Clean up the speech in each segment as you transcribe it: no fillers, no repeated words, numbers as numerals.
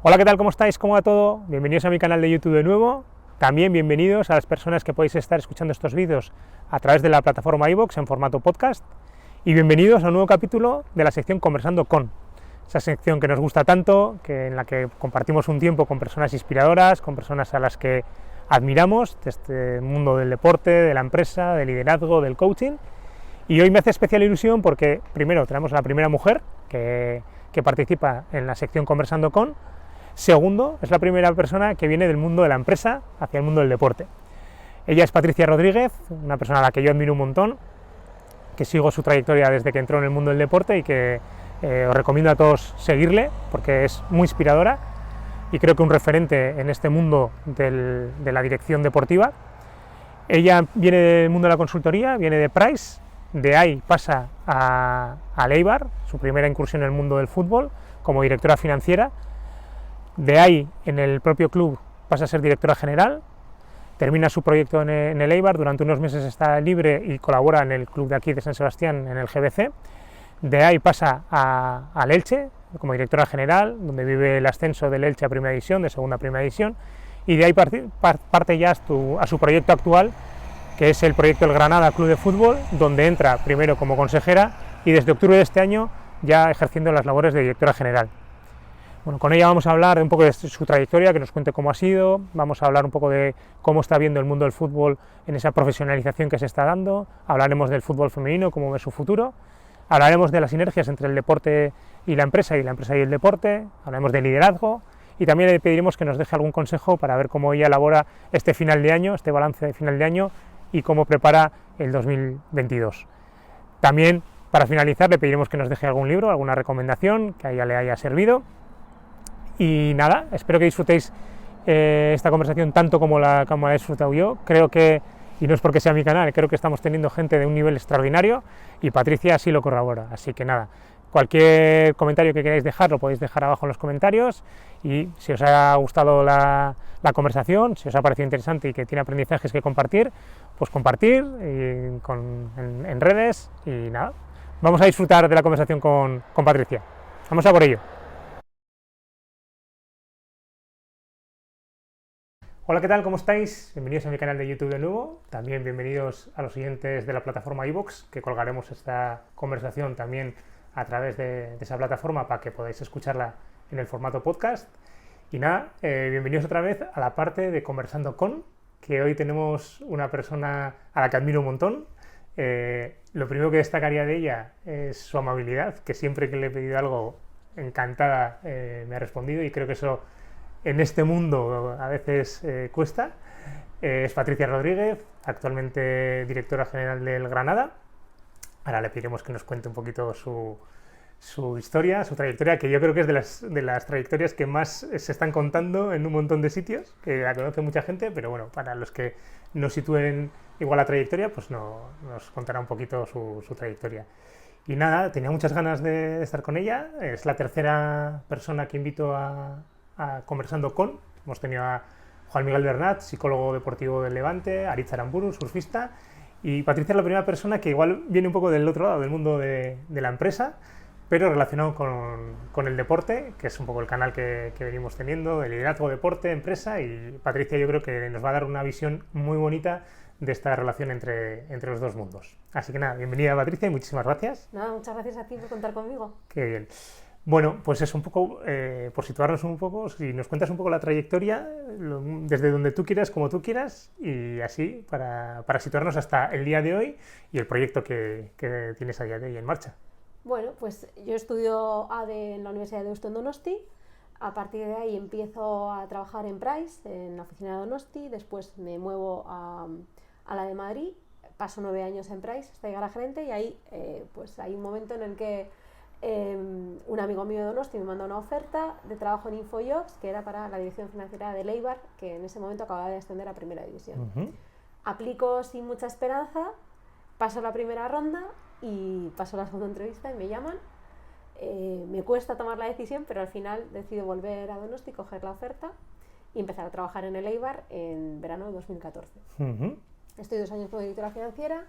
Hola, ¿qué tal? ¿Cómo estáis? ¿Cómo va todo? Bienvenidos a mi canal de YouTube de nuevo. También bienvenidos a las personas que podéis estar escuchando estos vídeos a través de la plataforma iVoox en formato podcast. Y bienvenidos a un nuevo capítulo de la sección Conversando con. Esa sección que nos gusta tanto, en la que compartimos un tiempo con personas inspiradoras, con personas a las que admiramos, de este mundo del deporte, de la empresa, del liderazgo, del coaching. Y hoy me hace especial ilusión porque, primero, tenemos a la primera mujer que participa en la sección Conversando con. Segundo, es la primera persona que viene del mundo de la empresa hacia el mundo del deporte. Ella es Patricia Rodríguez, una persona a la que yo admiro un montón, que sigo su trayectoria desde que entró en el mundo del deporte y que os recomiendo a todos seguirle porque es muy inspiradora y creo que un referente en este mundo de la dirección deportiva. Ella viene del mundo de la consultoría, viene de Price, de ahí pasa a Eibar, su primera incursión en el mundo del fútbol como directora financiera. De ahí, en el propio club, pasa a ser directora general, termina su proyecto en el Eibar, durante unos meses está libre y colabora en el club de aquí de San Sebastián, en el GBC. De ahí pasa al Elche, como directora general, donde vive el ascenso del Elche a Primera División, de Segunda a Primera División, y de ahí parte ya a su proyecto actual, que es el proyecto del Granada Club de Fútbol, donde entra primero como consejera y desde octubre de este año ya ejerciendo las labores de directora general. Bueno, con ella vamos a hablar de un poco de su trayectoria, que nos cuente cómo ha sido, vamos a hablar un poco de cómo está viendo el mundo del fútbol en esa profesionalización que se está dando, hablaremos del fútbol femenino, cómo ve su futuro, hablaremos de las sinergias entre el deporte y la empresa y el deporte, hablaremos de liderazgo y también le pediremos que nos deje algún consejo para ver cómo ella elabora este final de año, este balance de final de año y cómo prepara el 2022. También, para finalizar, le pediremos que nos deje algún libro, alguna recomendación que a ella le haya servido. Y nada, espero que disfrutéis esta conversación tanto como la he disfrutado yo. Creo que, y no es porque sea mi canal, creo que estamos teniendo gente de un nivel extraordinario y Patricia así lo corrobora. Así que nada, cualquier comentario que queráis dejar lo podéis dejar abajo en los comentarios y si os ha gustado la conversación, si os ha parecido interesante y que tiene aprendizajes que compartir, pues compartir en redes y nada, vamos a disfrutar de la conversación con Patricia. Vamos a por ello. Hola, ¿qué tal? ¿Cómo estáis? Bienvenidos a mi canal de YouTube de nuevo. También bienvenidos a los siguientes de la plataforma iVoox, que colgaremos esta conversación también a través de esa plataforma para que podáis escucharla en el formato podcast. Y nada, bienvenidos otra vez a la parte de Conversando con, que hoy tenemos una persona a la que admiro un montón. Lo primero que destacaría de ella es su amabilidad, que siempre que le he pedido algo, encantada me ha respondido y creo que eso en este mundo a veces cuesta. Es Patricia Rodríguez, actualmente directora general del Granada. Ahora le pediremos que nos cuente un poquito su historia, su trayectoria, que yo creo que es de las trayectorias que más se están contando en un montón de sitios, que la conoce mucha gente, pero bueno, para los que no sitúen igual la trayectoria, pues nos contará un poquito su trayectoria. Y nada, tenía muchas ganas de estar con ella. Es la tercera persona que invito a Conversando con. Hemos tenido a Juan Miguel Bernat, psicólogo deportivo del Levante, Aritz Aramburu, surfista, y Patricia es la primera persona que igual viene un poco del otro lado del mundo de la empresa, pero relacionado con el deporte, que es un poco el canal que venimos teniendo, de liderazgo, deporte, empresa, y Patricia yo creo que nos va a dar una visión muy bonita de esta relación entre los dos mundos. Así que nada, bienvenida Patricia y muchísimas gracias. Nada, muchas gracias a ti por contar conmigo. Qué bien. Bueno, pues es un poco, por situarnos un poco, si nos cuentas un poco la trayectoria, desde donde tú quieras, como tú quieras, y así para situarnos hasta el día de hoy y el proyecto que tienes a día de hoy en marcha. Bueno, pues yo estudio ADE en la Universidad de Deusto en Donosti. A partir de ahí empiezo a trabajar en Price, en la oficina de Donosti. Después me muevo a la de Madrid. Paso 9 años en Price hasta llegar a gerente y ahí pues hay un momento en el que un amigo mío de Donosti me manda una oferta de trabajo en InfoJobs, que era para la dirección financiera de Eibar, que en ese momento acababa de ascender a Primera División. Aplico sin mucha esperanza, paso la primera ronda y paso la segunda entrevista y me llaman. Me cuesta tomar la decisión, pero al final decido volver a Donosti, coger la oferta y empezar a trabajar en el Eibar en verano de 2014. Estoy 2 años como directora financiera.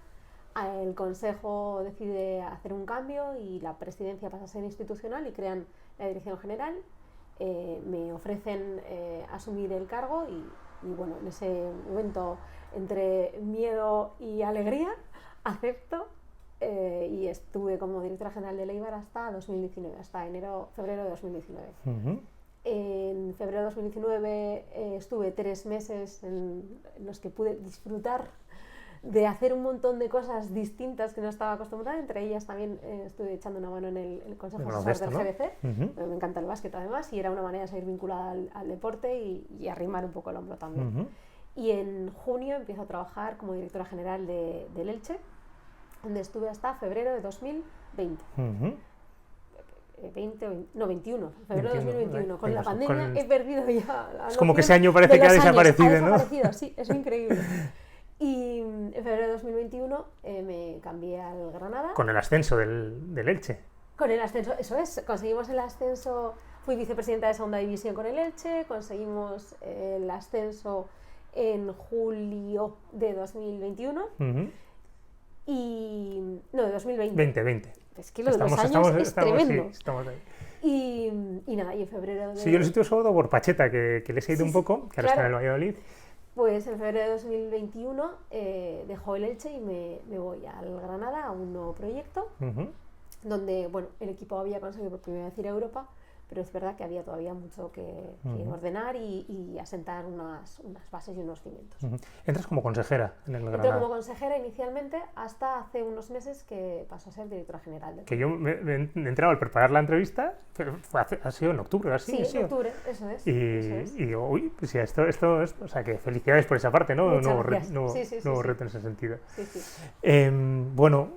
El consejo decide hacer un cambio y la presidencia pasa a ser institucional y crean la dirección general me ofrecen asumir el cargo y bueno, en ese momento entre miedo y alegría acepto y estuve como directora general de Leibar hasta 2019, hasta febrero de 2019. En febrero de 2019 estuve 3 meses en los que pude disfrutar de hacer un montón de cosas distintas que no estaba acostumbrada, entre ellas también estuve echando una mano en el Consejo Asesor del GBC, me encanta el básquet además y era una manera de seguir vinculada al deporte y arrimar un poco el hombro también. Y en junio empiezo a trabajar como directora general del Elche, donde estuve hasta febrero de 2020. 21, febrero de 2021. Con la pandemia he perdido ya la Es como que ese año parece que ha desaparecido, ¿no? Sí, es increíble. Y en febrero de 2021 me cambié al Granada. Con el ascenso del Elche. Con el ascenso, eso es, conseguimos el ascenso, fui vicepresidenta de segunda división con el Elche, conseguimos el ascenso en julio de 2021 y... no, de 2020. 20. Es que lo de los años es tremendo. Sí, estamos ahí. Y nada, y en febrero de... Sí, yo lo sitúo sobre todo por Pacheta, que les he ido un poco, que ahora está en el Valladolid. Pues en febrero de 2021 dejo el Elche y me voy al Granada a un nuevo proyecto, donde bueno, el equipo había conseguido por primera vez ir a Europa, pero es verdad que había todavía mucho que ordenar y asentar unas bases y unos cimientos. Entras como consejera en el Granada. Entro como consejera inicialmente hasta hace unos meses que pasó a ser directora general. Que yo me he enterado al preparar la entrevista, ha sido en octubre, ¿así? Sí, en octubre, eso es. Y digo, uy, pues ya, esto, o sea, que felicidades por esa parte, ¿no? Nuevo reto en ese sentido. Bueno,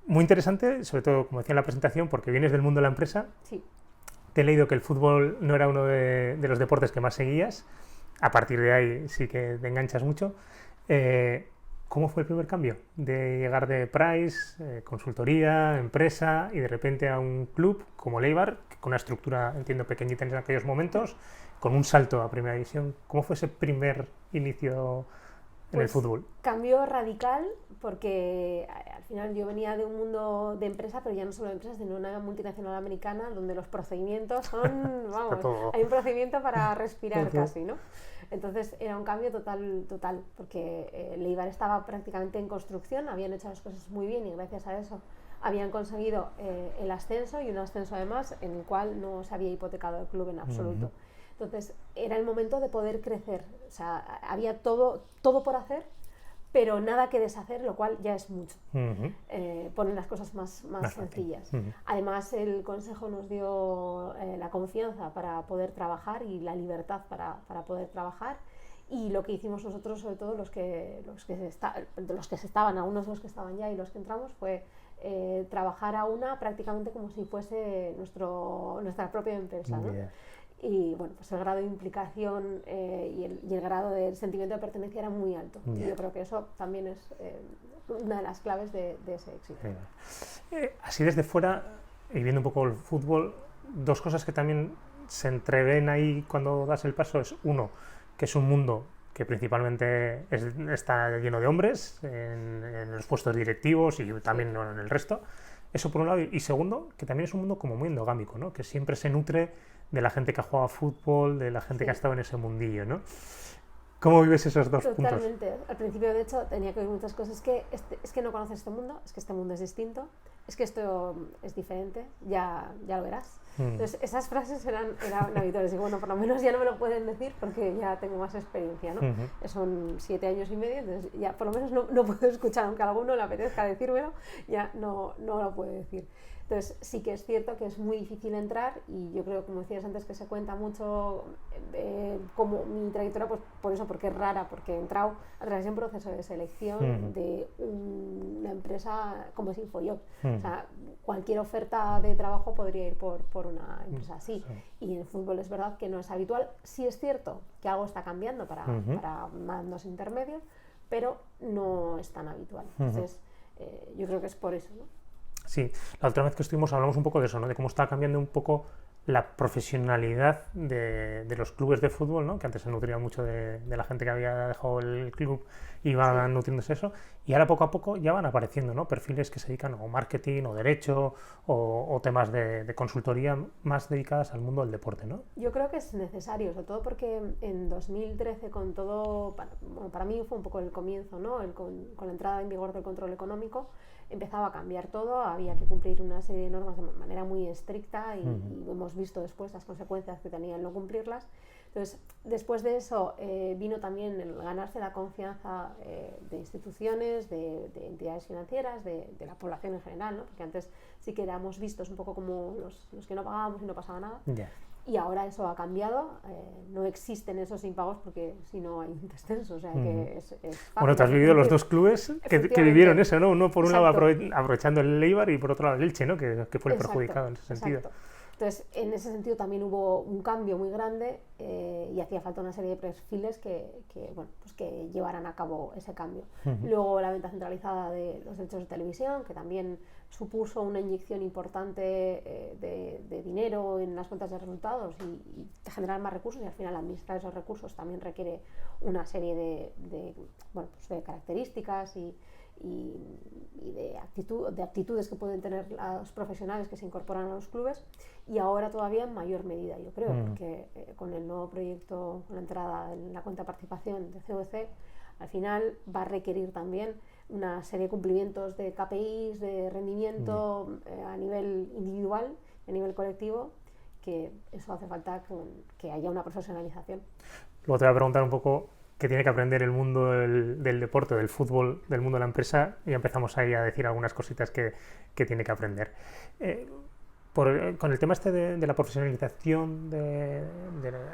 muy interesante, sobre todo, como decía en la presentación, porque vienes del mundo de la empresa. Sí. Te he leído que el fútbol no era uno de los deportes que más seguías. A partir de ahí sí que te enganchas mucho. ¿Cómo fue el primer cambio? De llegar de Price, consultoría, empresa y de repente a un club como Leibar, con una estructura, entiendo, pequeñita en aquellos momentos, con un salto a primera división. ¿Cómo fue ese primer inicio en el fútbol? Cambio radical porque al final yo venía de un mundo de empresa, pero ya no solo de empresas, sino una multinacional americana donde los procedimientos son, vamos, hay un procedimiento para respirar casi, ¿no? Entonces era un cambio total, porque Leibar estaba prácticamente en construcción, habían hecho las cosas muy bien y gracias a eso habían conseguido el ascenso y un ascenso además en el cual no se había hipotecado el club en absoluto. Entonces era el momento de poder crecer, o sea, había todo por hacer, pero nada que deshacer, lo cual ya es mucho. Ponen las cosas más sencillas. Además, el Consejo nos dio la confianza para poder trabajar y la libertad para poder trabajar. Y lo que hicimos nosotros, sobre todo los que se estaban, algunos de los que estaban ya y los que entramos, fue trabajar a una prácticamente como si fuese nuestra propia empresa, ¿no? Y bueno, pues el grado de implicación y el grado del sentimiento de pertenencia era muy alto. Y yo creo que eso también es una de las claves de ese éxito. Así desde fuera, y viendo un poco el fútbol, dos cosas que también se entreven ahí cuando das el paso es, uno, que es un mundo que principalmente está lleno de hombres en los puestos directivos y también en el resto. Eso por un lado. Y segundo, que también es un mundo como muy endogámico, ¿no? Que siempre se nutre de la gente que ha jugado a fútbol, de la gente que ha estado en ese mundillo, ¿no? ¿Cómo vives esos dos puntos? Totalmente. Al principio, de hecho, tenía que oír muchas cosas. Es que no conoces este mundo, es que este mundo es distinto, es que esto es diferente, ya lo verás. Entonces, esas frases eran habituales. Y bueno, por lo menos ya no me lo pueden decir porque ya tengo más experiencia, ¿no? Son 7 años y medio, entonces ya por lo menos no puedo escuchar, aunque a alguno le apetezca decírmelo, ya no lo puedo decir. Entonces sí que es cierto que es muy difícil entrar y yo creo, como decías antes, que se cuenta mucho como mi trayectoria, pues por eso, porque es rara, porque he entrado a través de un proceso de selección de una empresa como es InfoJob. O sea, cualquier oferta de trabajo podría ir por una empresa así. Y en el fútbol es verdad que no es habitual. Sí es cierto que algo está cambiando para mandos intermedios, pero no es tan habitual. Entonces yo creo que es por eso, ¿no? Sí, la otra vez que estuvimos hablamos un poco de eso, ¿no? De cómo está cambiando un poco la profesionalidad de los clubes de fútbol, ¿no? Que antes se nutría mucho de la gente que había dejado el club y iba nutriéndose eso, y ahora poco a poco ya van apareciendo, ¿no? Perfiles que se dedican o marketing o derecho o temas de consultoría más dedicadas al mundo del deporte, ¿no? Yo creo que es necesario, sobre todo porque en 2013 con todo, para mí fue un poco el comienzo, ¿no? Con la entrada en vigor del control económico empezaba a cambiar todo, había que cumplir una serie de normas de manera muy estricta y hemos visto después las consecuencias que tenían no cumplirlas. Entonces, después de eso vino también el ganarse la confianza de instituciones, de entidades financieras, de la población en general, ¿no? Porque antes sí que éramos vistos un poco como los que no pagábamos y no pasaba nada. Yeah. Y ahora eso ha cambiado, no existen esos impagos porque si no hay un descenso, o sea que es fácil. Bueno, tú has vivido los dos clubes que vivieron eso, ¿no? Uno por un lado aprovechando el Eibar y por otro lado el Elche, ¿no? Que fue el perjudicado en ese sentido. Exacto. Entonces, en ese sentido también hubo un cambio muy grande y hacía falta una serie de perfiles que llevaran a cabo ese cambio. Luego la venta centralizada de los derechos de televisión, que también supuso una inyección importante de dinero en las cuentas de resultados y generar más recursos, y al final administrar esos recursos también requiere una serie de características y de actitudes que pueden tener los profesionales que se incorporan a los clubes, y ahora todavía en mayor medida, yo creo, porque con el nuevo proyecto, con la entrada en la cuenta de participación de CVC, al final va a requerir también una serie de cumplimientos de KPIs, de rendimiento a nivel individual y a nivel colectivo, que eso hace falta que haya una profesionalización. Luego te voy a preguntar un poco qué tiene que aprender el mundo del deporte, del fútbol, del mundo de la empresa, y empezamos ahí a decir algunas cositas que tiene que aprender. Con el tema este de la profesionalización de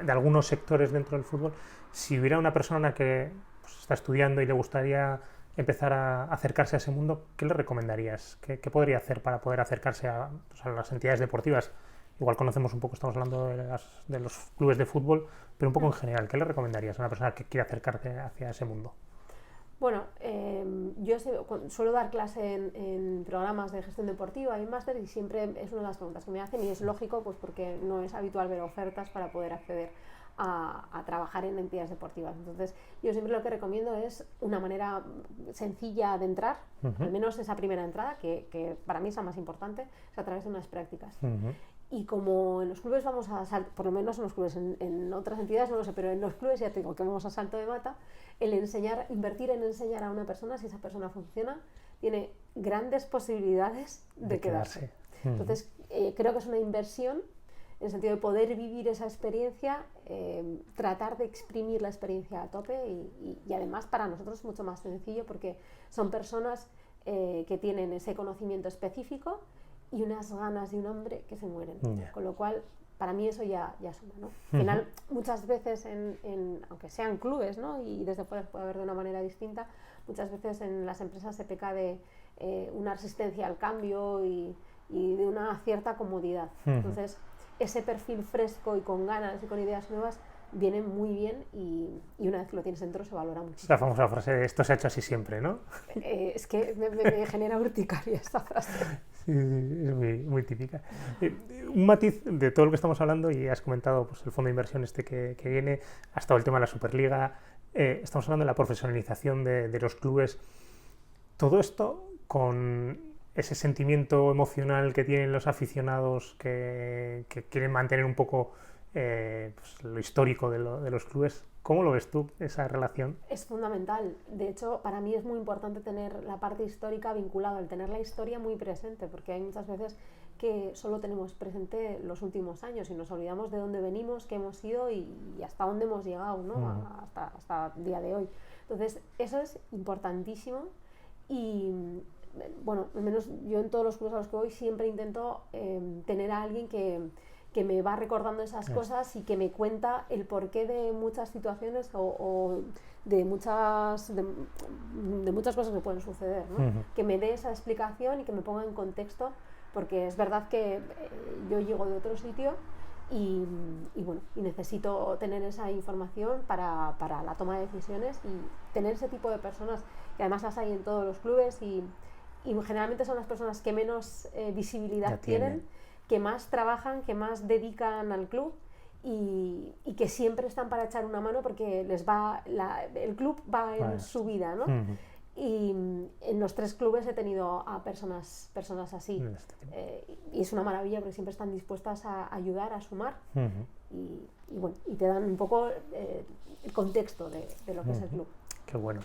algunos sectores dentro del fútbol, si hubiera una persona que está estudiando y le gustaría empezar a acercarse a ese mundo, ¿qué le recomendarías? ¿Qué podría hacer para poder acercarse a las entidades deportivas? Igual conocemos un poco, estamos hablando de los clubes de fútbol, pero un poco en general, ¿qué le recomendarías a una persona que quiera acercarse hacia ese mundo? Bueno, yo suelo dar clase en programas de gestión deportiva y máster, y siempre es una de las preguntas que me hacen, y es lógico, pues porque no es habitual ver ofertas para poder acceder a trabajar en entidades deportivas. Entonces, yo siempre lo que recomiendo es una manera sencilla de entrar, al menos esa primera entrada, que para mí es la más importante, es a través de unas prácticas. Y como en los clubes vamos a salto, por lo menos en los clubes, en otras entidades no lo sé, pero en los clubes ya te digo que vamos a salto de mata, invertir en enseñar a una persona, si esa persona funciona, tiene grandes posibilidades de quedarse. Entonces, creo que es una inversión en el sentido de poder vivir esa experiencia, tratar de exprimir la experiencia a tope y además para nosotros es mucho más sencillo porque son personas que tienen ese conocimiento específico y unas ganas y un hambre que se mueren. Con lo cual, para mí eso ya suma, ¿no? Al final, muchas veces, aunque sean clubes, ¿no? Y desde fuera se puede ver de una manera distinta, muchas veces en las empresas se peca de una resistencia al cambio y de una cierta comodidad. Entonces, ese perfil fresco y con ganas y con ideas nuevas viene muy bien y una vez que lo tienes dentro se valora muchísimo. La famosa frase de esto se ha hecho así siempre, ¿no? Es que me genera urticaria esta frase. Sí, es muy típica. Un matiz de todo lo que estamos hablando, y has comentado pues, el fondo de inversión que viene, ha estado el tema de la Superliga, estamos hablando de la profesionalización de los clubes. Todo esto con ese sentimiento emocional que tienen los aficionados que quieren mantener un poco pues, lo histórico de los clubes. ¿Cómo lo ves tú, esa relación? Es fundamental. De hecho, para mí es muy importante tener la parte histórica vinculada, el tener la historia muy presente, porque hay muchas veces que solo tenemos presente los últimos años y nos olvidamos de dónde venimos, qué hemos sido y hasta dónde hemos llegado, ¿no? Hasta el día de hoy. Entonces, eso es importantísimo y, bueno, al menos yo en todos los clubes a los que voy siempre intento tener a alguien que me va recordando esas cosas y que me cuenta el porqué de muchas situaciones o de muchas cosas que pueden suceder, ¿no? Que me dé esa explicación y que me ponga en contexto, porque es verdad que yo llego de otro sitio y necesito tener esa información para la toma de decisiones y tener ese tipo de personas, que además las hay en todos los clubes y generalmente son las personas que menos visibilidad tienen, que más trabajan, que más dedican al club y que siempre están para echar una mano porque el club va en su vida, ¿no? Y en los 3 clubes he tenido a personas así. Y es una maravilla porque siempre están dispuestas a ayudar, a sumar. Y bueno, y te dan un poco el contexto de lo que es el club. Qué bueno.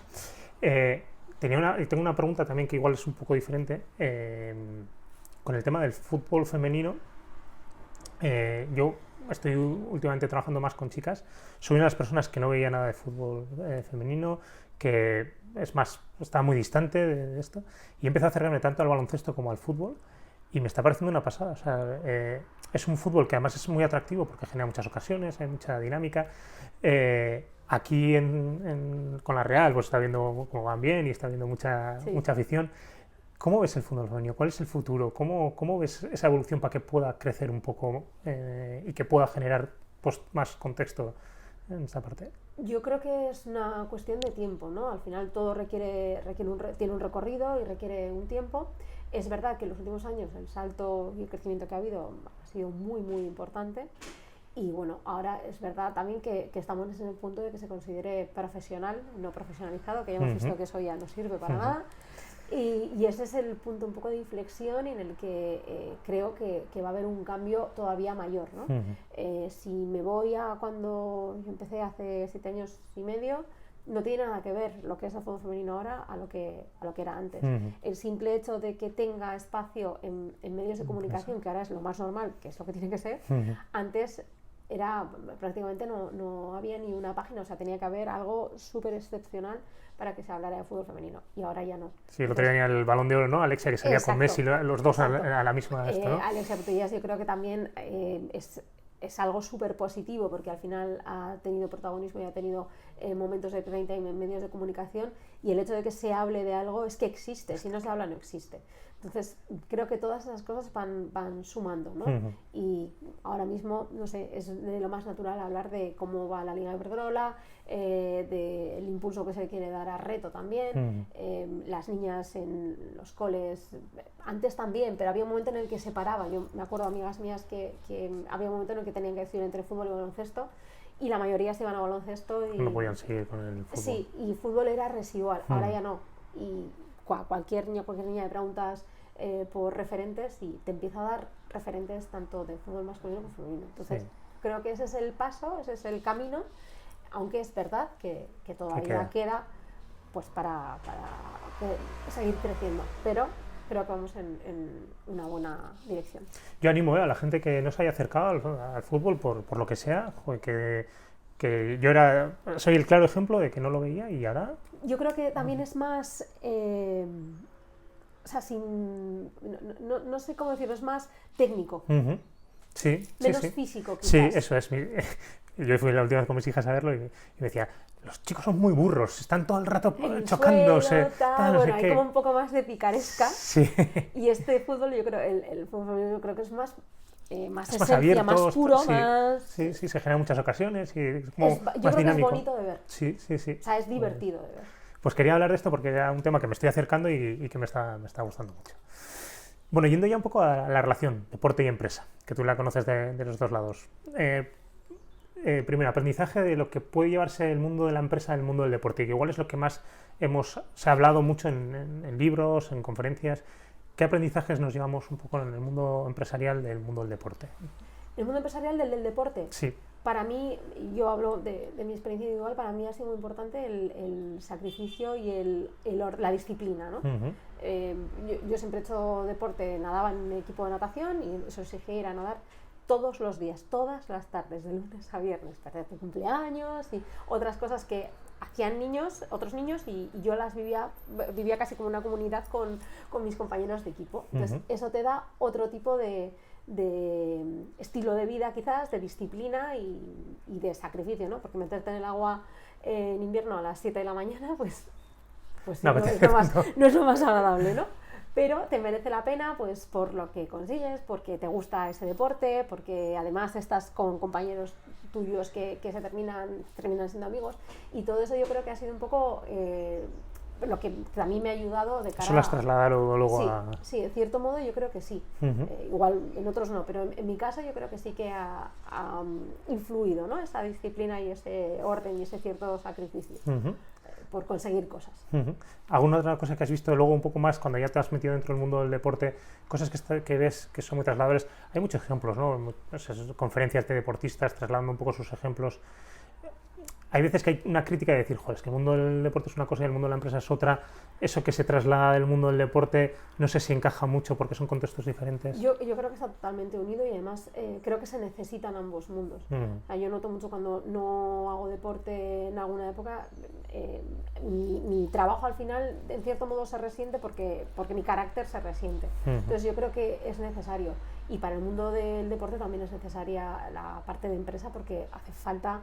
Tengo una pregunta también que igual es un poco diferente. Con el tema del fútbol femenino, yo estoy últimamente trabajando más con chicas. Soy una de las personas que no veía nada de fútbol femenino, que es más, estaba muy distante de esto, y empecé a acercarme tanto al baloncesto como al fútbol, y me está pareciendo una pasada. O sea, es un fútbol que además es muy atractivo porque genera muchas ocasiones, hay mucha dinámica. Aquí con la Real pues está viendo cómo van bien y está viendo mucha afición. ¿Cómo ves el fútbol femenino? ¿Cuál es el futuro? ¿Cómo ves esa evolución para que pueda crecer un poco y que pueda generar pues, más contexto en esta parte? Yo creo que es una cuestión de tiempo, ¿no? Al final todo tiene un recorrido y requiere un tiempo. Es verdad que en los últimos años el salto y el crecimiento que ha habido ha sido muy, muy importante. Y bueno, ahora es verdad también que estamos en el punto de que se considere profesional, no profesionalizado, que ya hemos visto que eso ya no sirve para nada. Y ese es el punto un poco de inflexión en el que creo que va a haber un cambio todavía mayor, ¿no? Si me voy a cuando yo empecé hace 7 años y medio, no tiene nada que ver lo que es el fútbol femenino ahora a lo que era antes. El simple hecho de que tenga espacio en medios de comunicación, que ahora es lo más normal, que es lo que tiene que ser, antes prácticamente no había ni una página, o sea, tenía que haber algo súper excepcional para que se hablara de fútbol femenino, y ahora ya no. Sí, el otro día venía el Balón de Oro, ¿no? Alexia, que salía con Messi, los dos a la misma, ¿no? Alexia Putellas yo creo que también es algo súper positivo, porque al final ha tenido protagonismo y ha tenido momentos de 30 en medios de comunicación, y el hecho de que se hable de algo es que existe, si no se habla no existe. Entonces creo que todas esas cosas van sumando, ¿no? Y ahora mismo, no sé, es de lo más natural hablar de cómo va la Liga de Iberdrola, del impulso que se quiere dar a Reto también, las niñas en los coles, antes también, pero había un momento en el que se paraba. Yo me acuerdo, amigas mías, que había un momento en el que tenían que decidir entre fútbol y baloncesto, y la mayoría se iban a baloncesto y no podían seguir con el fútbol. Sí, y fútbol era residual, ahora ya no. Y cualquier niña le preguntas por referentes y te empieza a dar referentes tanto de fútbol masculino como femenino. Entonces creo que ese es el paso, ese es el camino, aunque es verdad que todavía queda pues para seguir creciendo, pero creo que vamos en una buena dirección. Yo animo a la gente que no se haya acercado al fútbol por lo que sea, que yo soy el claro ejemplo de que no lo veía y ahora... Yo creo que también es más... o sea, no sé cómo decirlo, es más técnico. Sí, menos físico, quizás. Sí, eso es. Yo fui la última vez con mis hijas a verlo y me decía, los chicos son muy burros, están todo el rato chocándose. Bueno, hay como un poco más de picaresca. Sí. Y este fútbol, yo creo, el fútbol yo creo que es más esencia, abierto, más puro, sí, más... Sí, se generan muchas ocasiones y es como yo más creo dinámico. Que es bonito de ver. Sí. O sea, es divertido de ver. Pues quería hablar de esto porque era un tema que me estoy acercando y que me está gustando mucho. Bueno, yendo ya un poco a la relación deporte y empresa, que tú la conoces de los dos lados. Primero, aprendizaje de lo que puede llevarse el mundo de la empresa al mundo del deporte, que igual es lo que más se ha hablado mucho en libros, en conferencias. ¿Qué aprendizajes nos llevamos un poco en el mundo empresarial del mundo del deporte? ¿El mundo empresarial del deporte? Sí. Para mí, yo hablo de mi experiencia individual, para mí ha sido muy importante el sacrificio y la disciplina, ¿no? Yo siempre he hecho deporte, nadaba en un equipo de natación y eso exigía ir a nadar todos los días, todas las tardes, de lunes a viernes, para tu cumpleaños y otras cosas que hacían otros niños y yo las vivía casi como una comunidad con mis compañeros de equipo. Entonces eso te da otro tipo de estilo de vida quizás, de disciplina y de sacrificio, ¿no? Porque meterte en el agua en invierno a las 7 de la mañana, pues no es lo más agradable, ¿no? Pero te merece la pena pues por lo que consigues, porque te gusta ese deporte, porque además estás con compañeros tuyos que se terminan siendo amigos, y todo eso yo creo que ha sido un poco lo que a mí me ha ayudado de cara ¿Eso lo has trasladado luego a...? Sí, en cierto modo yo creo que sí. Igual en otros no, pero en mi caso yo creo que sí que ha influido, ¿no? Esa disciplina y ese orden y ese cierto sacrificio. por conseguir cosas. ¿Alguna otra cosa que has visto luego un poco más cuando ya te has metido dentro del mundo del deporte? Cosas que ves que son muy trasladables. Hay muchos ejemplos, ¿no? Conferencias de deportistas trasladando un poco sus ejemplos. Hay veces que hay una crítica de decir, joder, es que el mundo del deporte es una cosa y el mundo de la empresa es otra. Eso que se traslada del mundo del deporte, no sé si encaja mucho porque son contextos diferentes. Yo creo que está totalmente unido y además creo que se necesitan ambos mundos. O sea, yo noto mucho cuando no hago deporte en alguna época, mi trabajo al final en cierto modo se resiente porque mi carácter se resiente. Entonces yo creo que es necesario. Y para el mundo del deporte también es necesaria la parte de empresa porque hace falta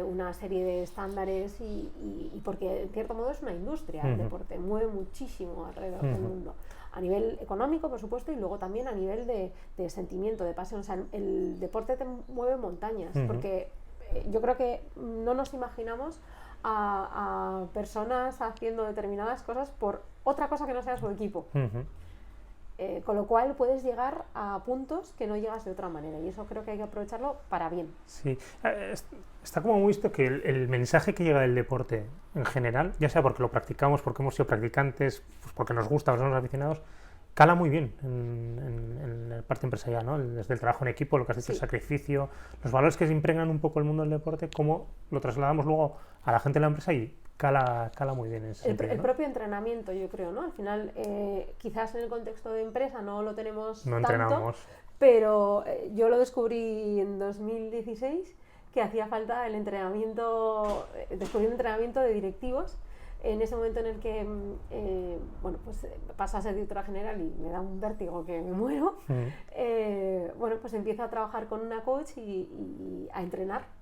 una serie de estándares y porque en cierto modo es una industria el deporte, mueve muchísimo alrededor del mundo, a nivel económico por supuesto y luego también a nivel de sentimiento, de pasión. O sea, el deporte te mueve montañas porque yo creo que no nos imaginamos a personas haciendo determinadas cosas por otra cosa que no sea su equipo. Con lo cual puedes llegar a puntos que no llegas de otra manera y eso creo que hay que aprovecharlo para bien. Sí, está como muy visto que el mensaje que llega del deporte en general, ya sea porque lo practicamos, porque hemos sido practicantes, pues porque nos gusta, porque somos aficionados, cala muy bien en la parte empresarial, ¿no? Desde el trabajo en equipo, lo que has dicho, el sacrificio, los valores que se impregnan un poco el mundo del deporte, cómo lo trasladamos luego a la gente de la empresa y cala muy bien en ese sentido, el ¿no? propio entrenamiento, yo creo, ¿no? Al final, quizás en el contexto de empresa no lo tenemos No tanto, entrenamos. pero yo lo descubrí en 2016 que hacía falta el entrenamiento, descubrí un entrenamiento de directivos en ese momento en el que bueno, pues paso a ser directora general y me da un vértigo que me muero. Bueno, pues empiezo a trabajar con una coach y a entrenar.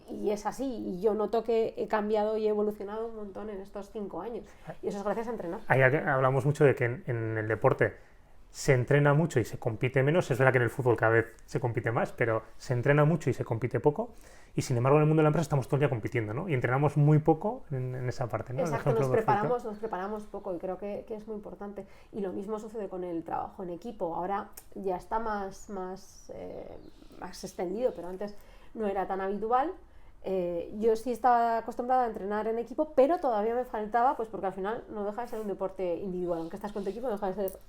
Y es así, y yo noto que he cambiado y he evolucionado un montón en estos 5 años y eso es gracias a entrenar. Ahí hablamos mucho de que en el deporte se entrena mucho y se compite menos. Es verdad que en el fútbol cada vez se compite más, pero se entrena mucho y se compite poco. Y sin embargo, en el mundo de la empresa estamos todo el día compitiendo, ¿no? Y entrenamos muy poco en esa parte, ¿no? Exacto, nos preparamos poco y creo que es muy importante. Y lo mismo sucede con el trabajo en equipo. Ahora ya está más extendido, pero antes no era tan habitual. Yo sí estaba acostumbrada a entrenar en equipo, pero todavía me faltaba, pues porque al final no deja de ser un deporte individual, aunque estás con tu equipo no deja de ser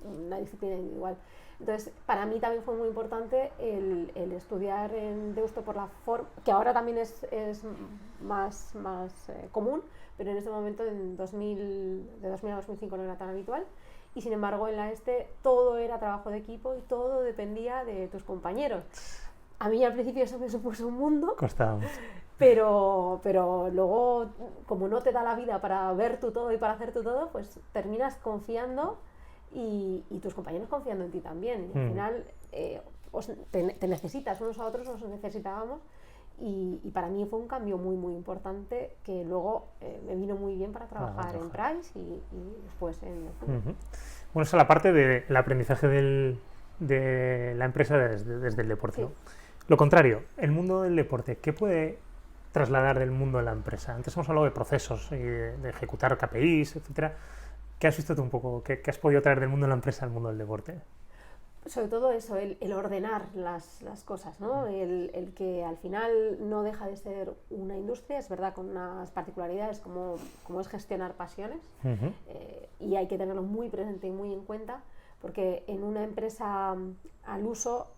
una disciplina individual. Entonces, para mí también fue muy importante el estudiar en Deusto por la forma, que ahora también es más común, pero en este momento, de 2000 a 2005 no era tan habitual. Y sin embargo, en la todo era trabajo de equipo y todo dependía de tus compañeros. A mí al principio eso me supuso un mundo. Costaba mucho. Pero luego, como no te da la vida para ver tú todo y para hacer tú todo, pues terminas confiando y tus compañeros confiando en ti también. Y al final te necesitas unos a otros, nos necesitábamos. Y para mí fue un cambio muy, muy importante que luego me vino muy bien para trabajar en Price y después en el fútbol. Bueno, esa es la parte del aprendizaje de la empresa desde el deporte, Sí. ¿no? Lo contrario, el mundo del deporte, ¿qué puede trasladar del mundo de la empresa? Antes hemos hablado de procesos y de ejecutar KPIs, etcétera. ¿Qué has visto tú un poco? ¿Qué has podido traer del mundo de la empresa al mundo del deporte? Sobre todo eso, el ordenar las cosas, ¿no? El que al final no deja de ser una industria, es verdad, con unas particularidades como es gestionar pasiones, y hay que tenerlo muy presente y muy en cuenta, porque en una empresa al uso,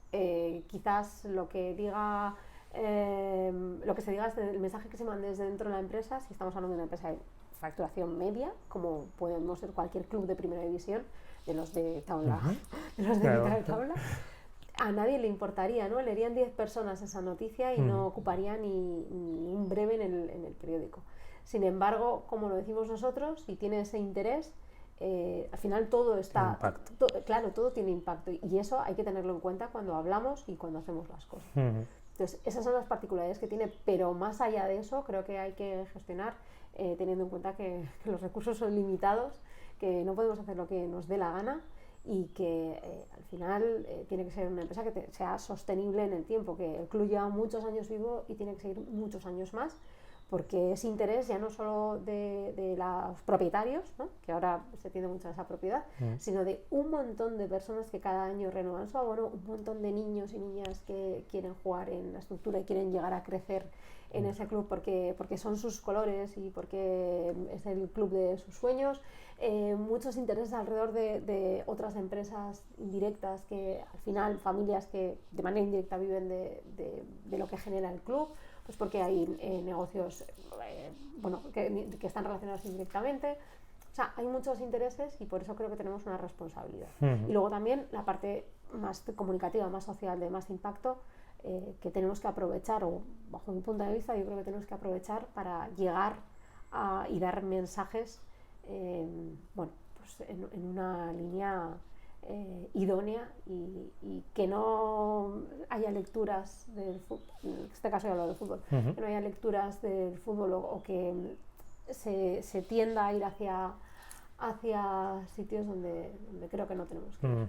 quizás lo que se diga el mensaje que se mande desde dentro de la empresa, si estamos hablando de una empresa de facturación media, como podemos ser cualquier club de primera división, de los de tabla, de los de mitad de tabla, a nadie le importaría, ¿no? Leerían 10 personas esa noticia y no ocuparía ni un breve en el periódico. Sin embargo, como lo decimos nosotros, si tiene ese interés, al final todo está... Claro, todo tiene impacto y eso hay que tenerlo en cuenta cuando hablamos y cuando hacemos las cosas. Entonces, esas son las particularidades que tiene, pero más allá de eso, creo que hay que gestionar teniendo en cuenta que los recursos son limitados, que no podemos hacer lo que nos dé la gana y que al final tiene que ser una empresa que sea sostenible en el tiempo, que el club lleva muchos años vivo y tiene que seguir muchos años más, porque es interés ya no solo de los propietarios, ¿no? Que ahora se tiende mucho a esa propiedad, sino de un montón de personas que cada año renuevan su abono, un montón de niños y niñas que quieren jugar en la estructura y quieren llegar a crecer en ese club porque son sus colores y porque es el club de sus sueños. Muchos intereses alrededor de otras empresas indirectas que al final, familias que de manera indirecta viven de lo que genera el club, pues porque hay negocios que están relacionados indirectamente. O sea, hay muchos intereses y por eso creo que tenemos una responsabilidad. Y luego también la parte más comunicativa, más social, de más impacto, que tenemos que aprovechar, o bajo mi punto de vista yo creo que tenemos que aprovechar para llegar y dar mensajes pues en una línea idónea y que no haya lecturas del fútbol, en este caso yo hablo del fútbol, que no haya lecturas del fútbol o que se tienda a ir hacia sitios donde creo que no tenemos que ir.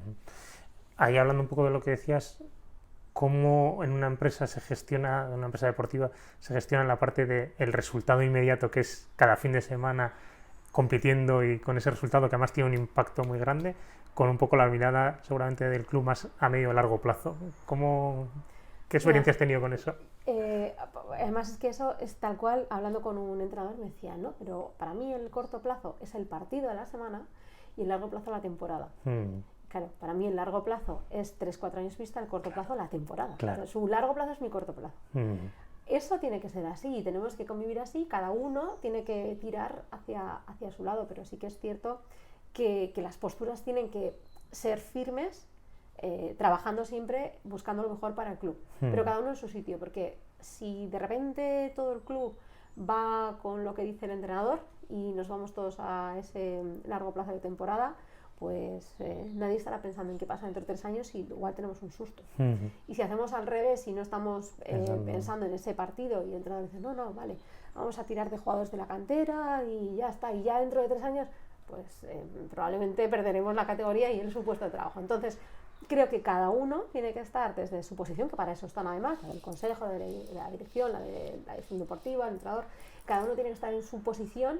Ahí hablando un poco de lo que decías, cómo en una empresa en una empresa deportiva se gestiona la parte del resultado inmediato, que es cada fin de semana compitiendo y con ese resultado que además tiene un impacto muy grande, con un poco la mirada seguramente del club más a medio o largo plazo. ¿Qué experiencia has tenido con eso? Además es que eso es tal cual, hablando con un entrenador me decía, no, pero para mí el corto plazo es el partido de la semana y el largo plazo la temporada. Claro, para mí el largo plazo es 3-4 años vista, el corto plazo la temporada. Claro. Su largo plazo es mi corto plazo. Eso tiene que ser así, tenemos que convivir así, cada uno tiene que tirar hacia su lado, pero sí que es cierto que las posturas tienen que ser firmes, trabajando siempre, buscando lo mejor para el club, pero cada uno en su sitio, porque si de repente todo el club va con lo que dice el entrenador y nos vamos todos a ese largo plazo de temporada, pues nadie estará pensando en qué pasa dentro de 3 años y igual tenemos un susto. Y si hacemos al revés y no estamos pensando en ese partido y el entrenador dice, no, vale, vamos a tirar de jugadores de la cantera y ya está, y ya dentro de 3 años pues probablemente perderemos la categoría y el su puesto de trabajo. Entonces creo que cada uno tiene que estar desde su posición, que para eso están además el consejo, la dirección, la dirección deportiva, el entrenador, cada uno tiene que estar en su posición,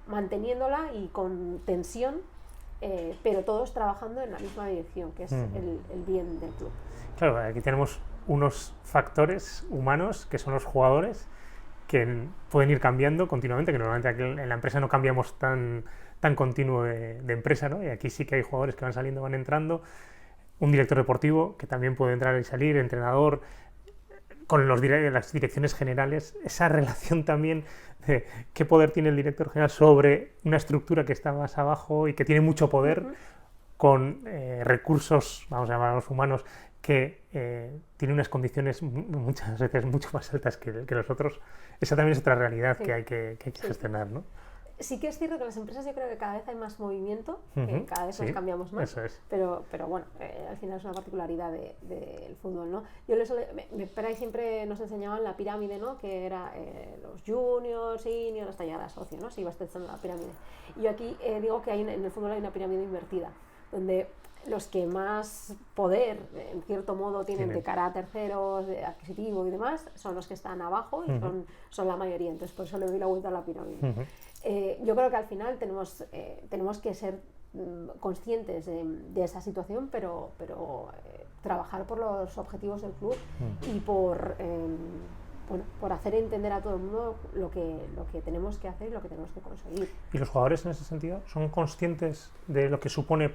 manteniéndola y con tensión, pero todos trabajando en la misma dirección, que es el bien del club. Claro, aquí tenemos unos factores humanos que son los jugadores, que pueden ir cambiando continuamente, que normalmente aquí en la empresa no cambiamos tan continuo de empresa, ¿no? Y aquí sí que hay jugadores que van saliendo, van entrando, un director deportivo que también puede entrar y salir, entrenador, con las direcciones generales, esa relación también de qué poder tiene el director general sobre una estructura que está más abajo y que tiene mucho poder, con recursos, vamos a llamarlos humanos, que tiene unas condiciones muchas veces mucho más altas que los otros. Esa también es otra realidad que hay que gestionar, ¿no? Sí que es cierto que en las empresas yo creo que cada vez hay más movimiento, que cada vez nos cambiamos más, eso es. pero bueno, al final es una particularidad del fútbol, ¿no? Por ahí siempre nos enseñaban la pirámide, ¿no? Que era los juniors, seniors, hasta llegar a socio, ¿no? Se iba estrechando la pirámide. Y yo aquí digo que en el fútbol hay una pirámide invertida, donde los que más poder, en cierto modo, tienen de cara a terceros, de adquisitivo y demás, son los que están abajo y son la mayoría. Entonces, por eso le doy la vuelta a la pirámide. Yo creo que al final tenemos que ser conscientes de esa situación, pero trabajar por los objetivos del club y por hacer entender a todo el mundo lo que tenemos que hacer y lo que tenemos que conseguir. ¿Y los jugadores en ese sentido son conscientes de lo que supone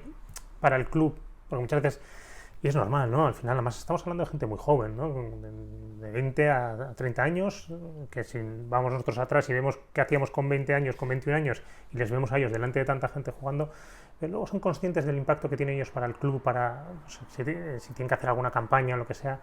para el club? Porque muchas veces, y es normal, ¿no? Al final, además, estamos hablando de gente muy joven, ¿no? De 20 a 30 años, que si vamos nosotros atrás y vemos qué hacíamos con 20 años, con 21 años, y les vemos a ellos delante de tanta gente jugando, pero luego son conscientes del impacto que tienen ellos para el club, para si tienen que hacer alguna campaña o lo que sea.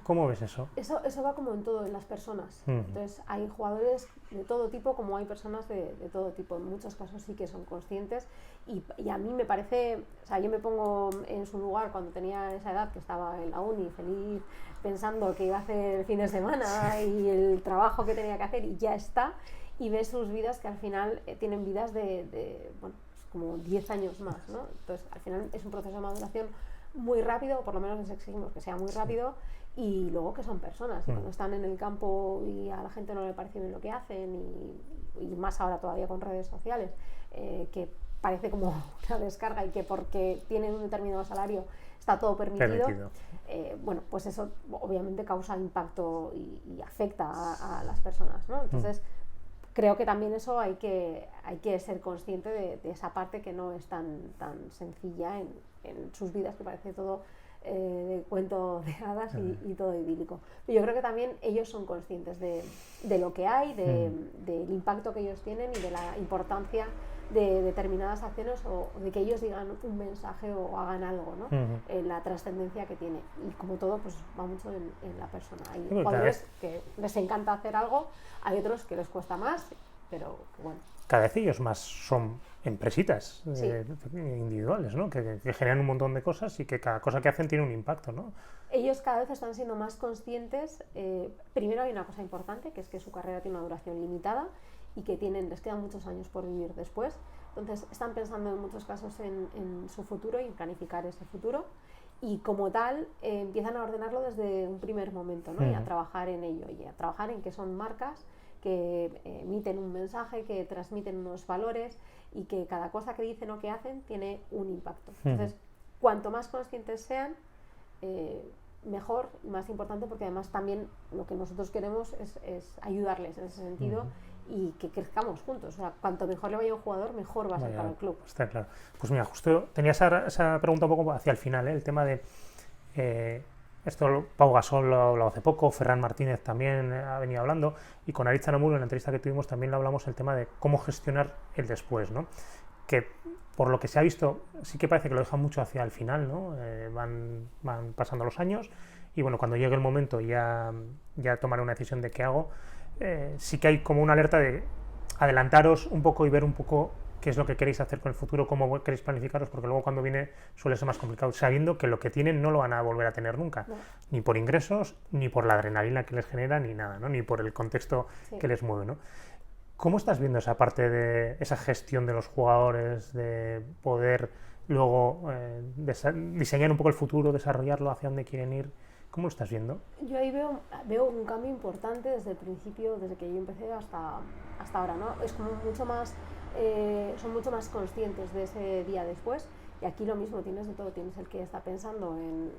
¿Cómo ves eso? Eso va como en todo, en las personas. Entonces hay jugadores de todo tipo como hay personas de todo tipo. En muchos casos sí que son conscientes y a mí me parece, o sea, yo me pongo en su lugar cuando tenía esa edad, que estaba en la uni feliz pensando que iba a hacer el fin de semana y el trabajo que tenía que hacer y ya está, y ves sus vidas que al final tienen vidas de como 10 años más, ¿no? Entonces al final es un proceso de maduración muy rápido, o por lo menos les exigimos que sea muy rápido, y luego que son personas, y cuando están en el campo y a la gente no le parece bien lo que hacen, y más ahora todavía con redes sociales, que parece como una descarga y que porque tienen un determinado salario está todo permitido. Bueno, pues eso obviamente causa impacto y afecta a las personas, ¿no? Entonces creo que también eso hay que ser consciente de esa parte que no es tan sencilla en sus vidas, que parece todo de cuento de hadas y todo idílico. Pero yo creo que también ellos son conscientes de lo que hay, del impacto que ellos tienen y de la importancia de determinadas acciones o de que ellos digan un mensaje o hagan algo, ¿no? La trascendencia que tiene. Y como todo, pues va mucho en la persona. Hay jugadores que les encanta hacer algo, hay otros que les cuesta más, pero bueno. Cada vez ellos más son empresitas individuales, ¿no? Que generan un montón de cosas y que cada cosa que hacen tiene un impacto, ¿no? Ellos cada vez están siendo más conscientes. Primero hay una cosa importante, que es que su carrera tiene una duración limitada y que les quedan muchos años por vivir después. Entonces están pensando en muchos casos en su futuro y en planificar ese futuro. Y como tal, empiezan a ordenarlo desde un primer momento, ¿no? Y a trabajar en ello, y a trabajar en que son marcas que emiten un mensaje, que transmiten unos valores y que cada cosa que dicen o que hacen tiene un impacto. Entonces, cuanto más conscientes sean, mejor y más importante, porque además también lo que nosotros queremos es ayudarles en ese sentido y que crezcamos juntos. O sea, cuanto mejor le vaya a un jugador, mejor va a ser para el club. Está claro. Pues mira, justo tenía esa pregunta un poco hacia el final, el tema de... esto Pau Gasol lo ha hablado hace poco, Ferran Martínez también ha venido hablando, y con Aritz Aranburu en la entrevista que tuvimos también lo hablamos, el tema de cómo gestionar el después, ¿no? Que por lo que se ha visto sí que parece que lo dejan mucho hacia el final, ¿no? Van pasando los años y bueno, cuando llegue el momento ya tomaré una decisión de qué hago. Sí que hay como una alerta de adelantaros un poco y ver un poco qué es lo que queréis hacer con el futuro, cómo queréis planificaros, porque luego cuando viene suele ser más complicado, sabiendo que lo que tienen no lo van a volver a tener nunca, ni por ingresos, ni por la adrenalina que les genera, ni nada, ¿no? Ni por el contexto que les mueve, ¿no? ¿Cómo estás viendo esa parte de esa gestión de los jugadores, de poder luego diseñar un poco el futuro, desarrollarlo, hacia dónde quieren ir? ¿Cómo lo estás viendo? Yo ahí veo un cambio importante desde el principio, desde que yo empecé hasta ahora, ¿no? Es como mucho más, son mucho más conscientes de ese día después, y aquí lo mismo tienes de todo, tienes el que está pensando en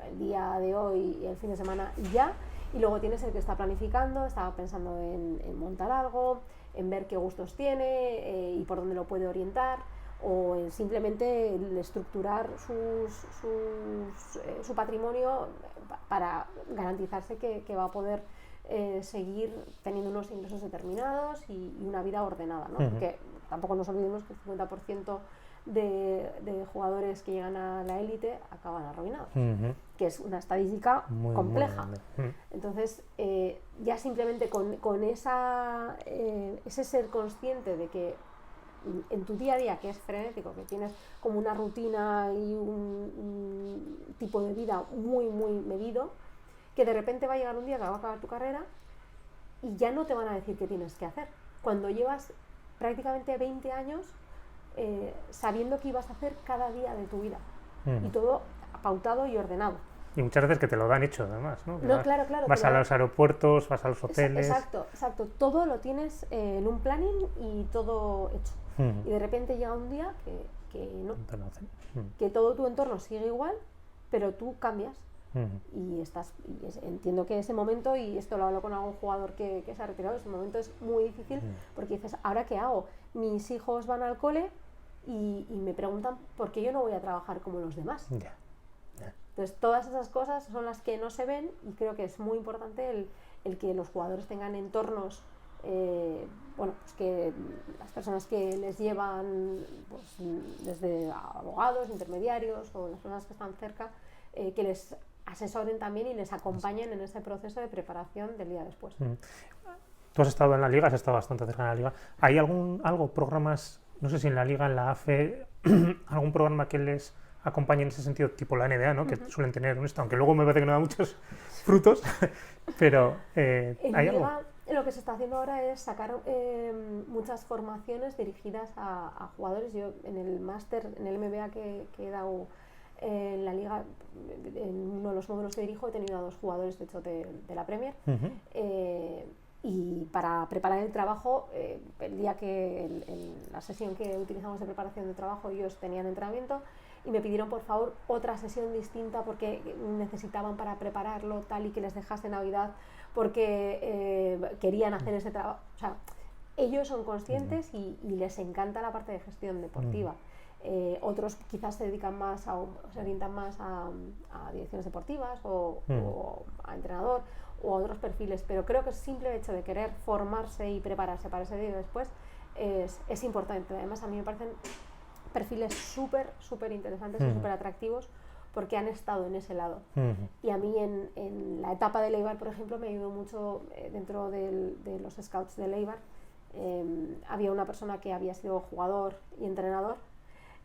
el día de hoy y el fin de semana y ya, y luego tienes el que está planificando, está pensando en montar algo, en ver qué gustos tiene y por dónde lo puede orientar, o en simplemente el estructurar su patrimonio para garantizarse que va a poder seguir teniendo unos ingresos determinados y una vida ordenada, ¿no? Porque tampoco nos olvidemos que el 50% de jugadores que llegan a la élite acaban arruinados, que es una estadística muy compleja. Entonces, ya simplemente con ese ser consciente de que en tu día a día, que es frenético, que tienes como una rutina y un tipo de vida muy, muy medido, que de repente va a llegar un día que va a acabar tu carrera y ya no te van a decir qué tienes que hacer. Cuando llevas prácticamente 20 años sabiendo qué ibas a hacer cada día de tu vida y todo pautado y ordenado. Y muchas veces que te lo dan hecho, además, ¿no? No, claro. Vas a los aeropuertos, vas a los hoteles... Exacto. Todo lo tienes en un planning y todo hecho. Y de repente llega un día que no. Que todo tu entorno sigue igual, pero tú cambias. Y entiendo que ese momento, y esto lo hablo con algún jugador que se ha retirado, ese momento es muy difícil porque dices, ¿ahora qué hago? Mis hijos van al cole y me preguntan por qué yo no voy a trabajar como los demás. Entonces todas esas cosas son las que no se ven, y creo que es muy importante el que los jugadores tengan entornos, pues que las personas que les llevan, pues, desde abogados, intermediarios o las personas que están cerca, que les asesoren también y les acompañen en ese proceso de preparación del día después. Tú has estado en la liga, has estado bastante cerca de la liga. ¿Hay programas, no sé si en la liga, en la AFE, algún programa que les acompañe en ese sentido, tipo la NBA, ¿no? Que suelen tener esto, aunque luego me parece que no da muchos frutos, pero ¿hay algo? Lo que se está haciendo ahora es sacar muchas formaciones dirigidas a jugadores. Yo en el máster, en el MBA que he dado En la liga, en uno de los módulos que dirijo, he tenido a 2 jugadores, de hecho, de la Premier. Y para preparar el trabajo, el día que la sesión que utilizamos de preparación de trabajo, ellos tenían entrenamiento y me pidieron por favor otra sesión distinta porque necesitaban para prepararlo tal y que les dejase Navidad porque querían hacer ese trabajo. O sea, ellos son conscientes y les encanta la parte de gestión deportiva. Otros quizás se dedican más se orientan más a direcciones deportivas o a entrenador o a otros perfiles, pero creo que el simple hecho de querer formarse y prepararse para ese día después es importante. Además, a mí me parecen perfiles súper interesantes y súper atractivos porque han estado en ese lado. Y a mí en la etapa de Eibar, por ejemplo, me ayudó mucho dentro de los scouts de Eibar. Había una persona que había sido jugador y entrenador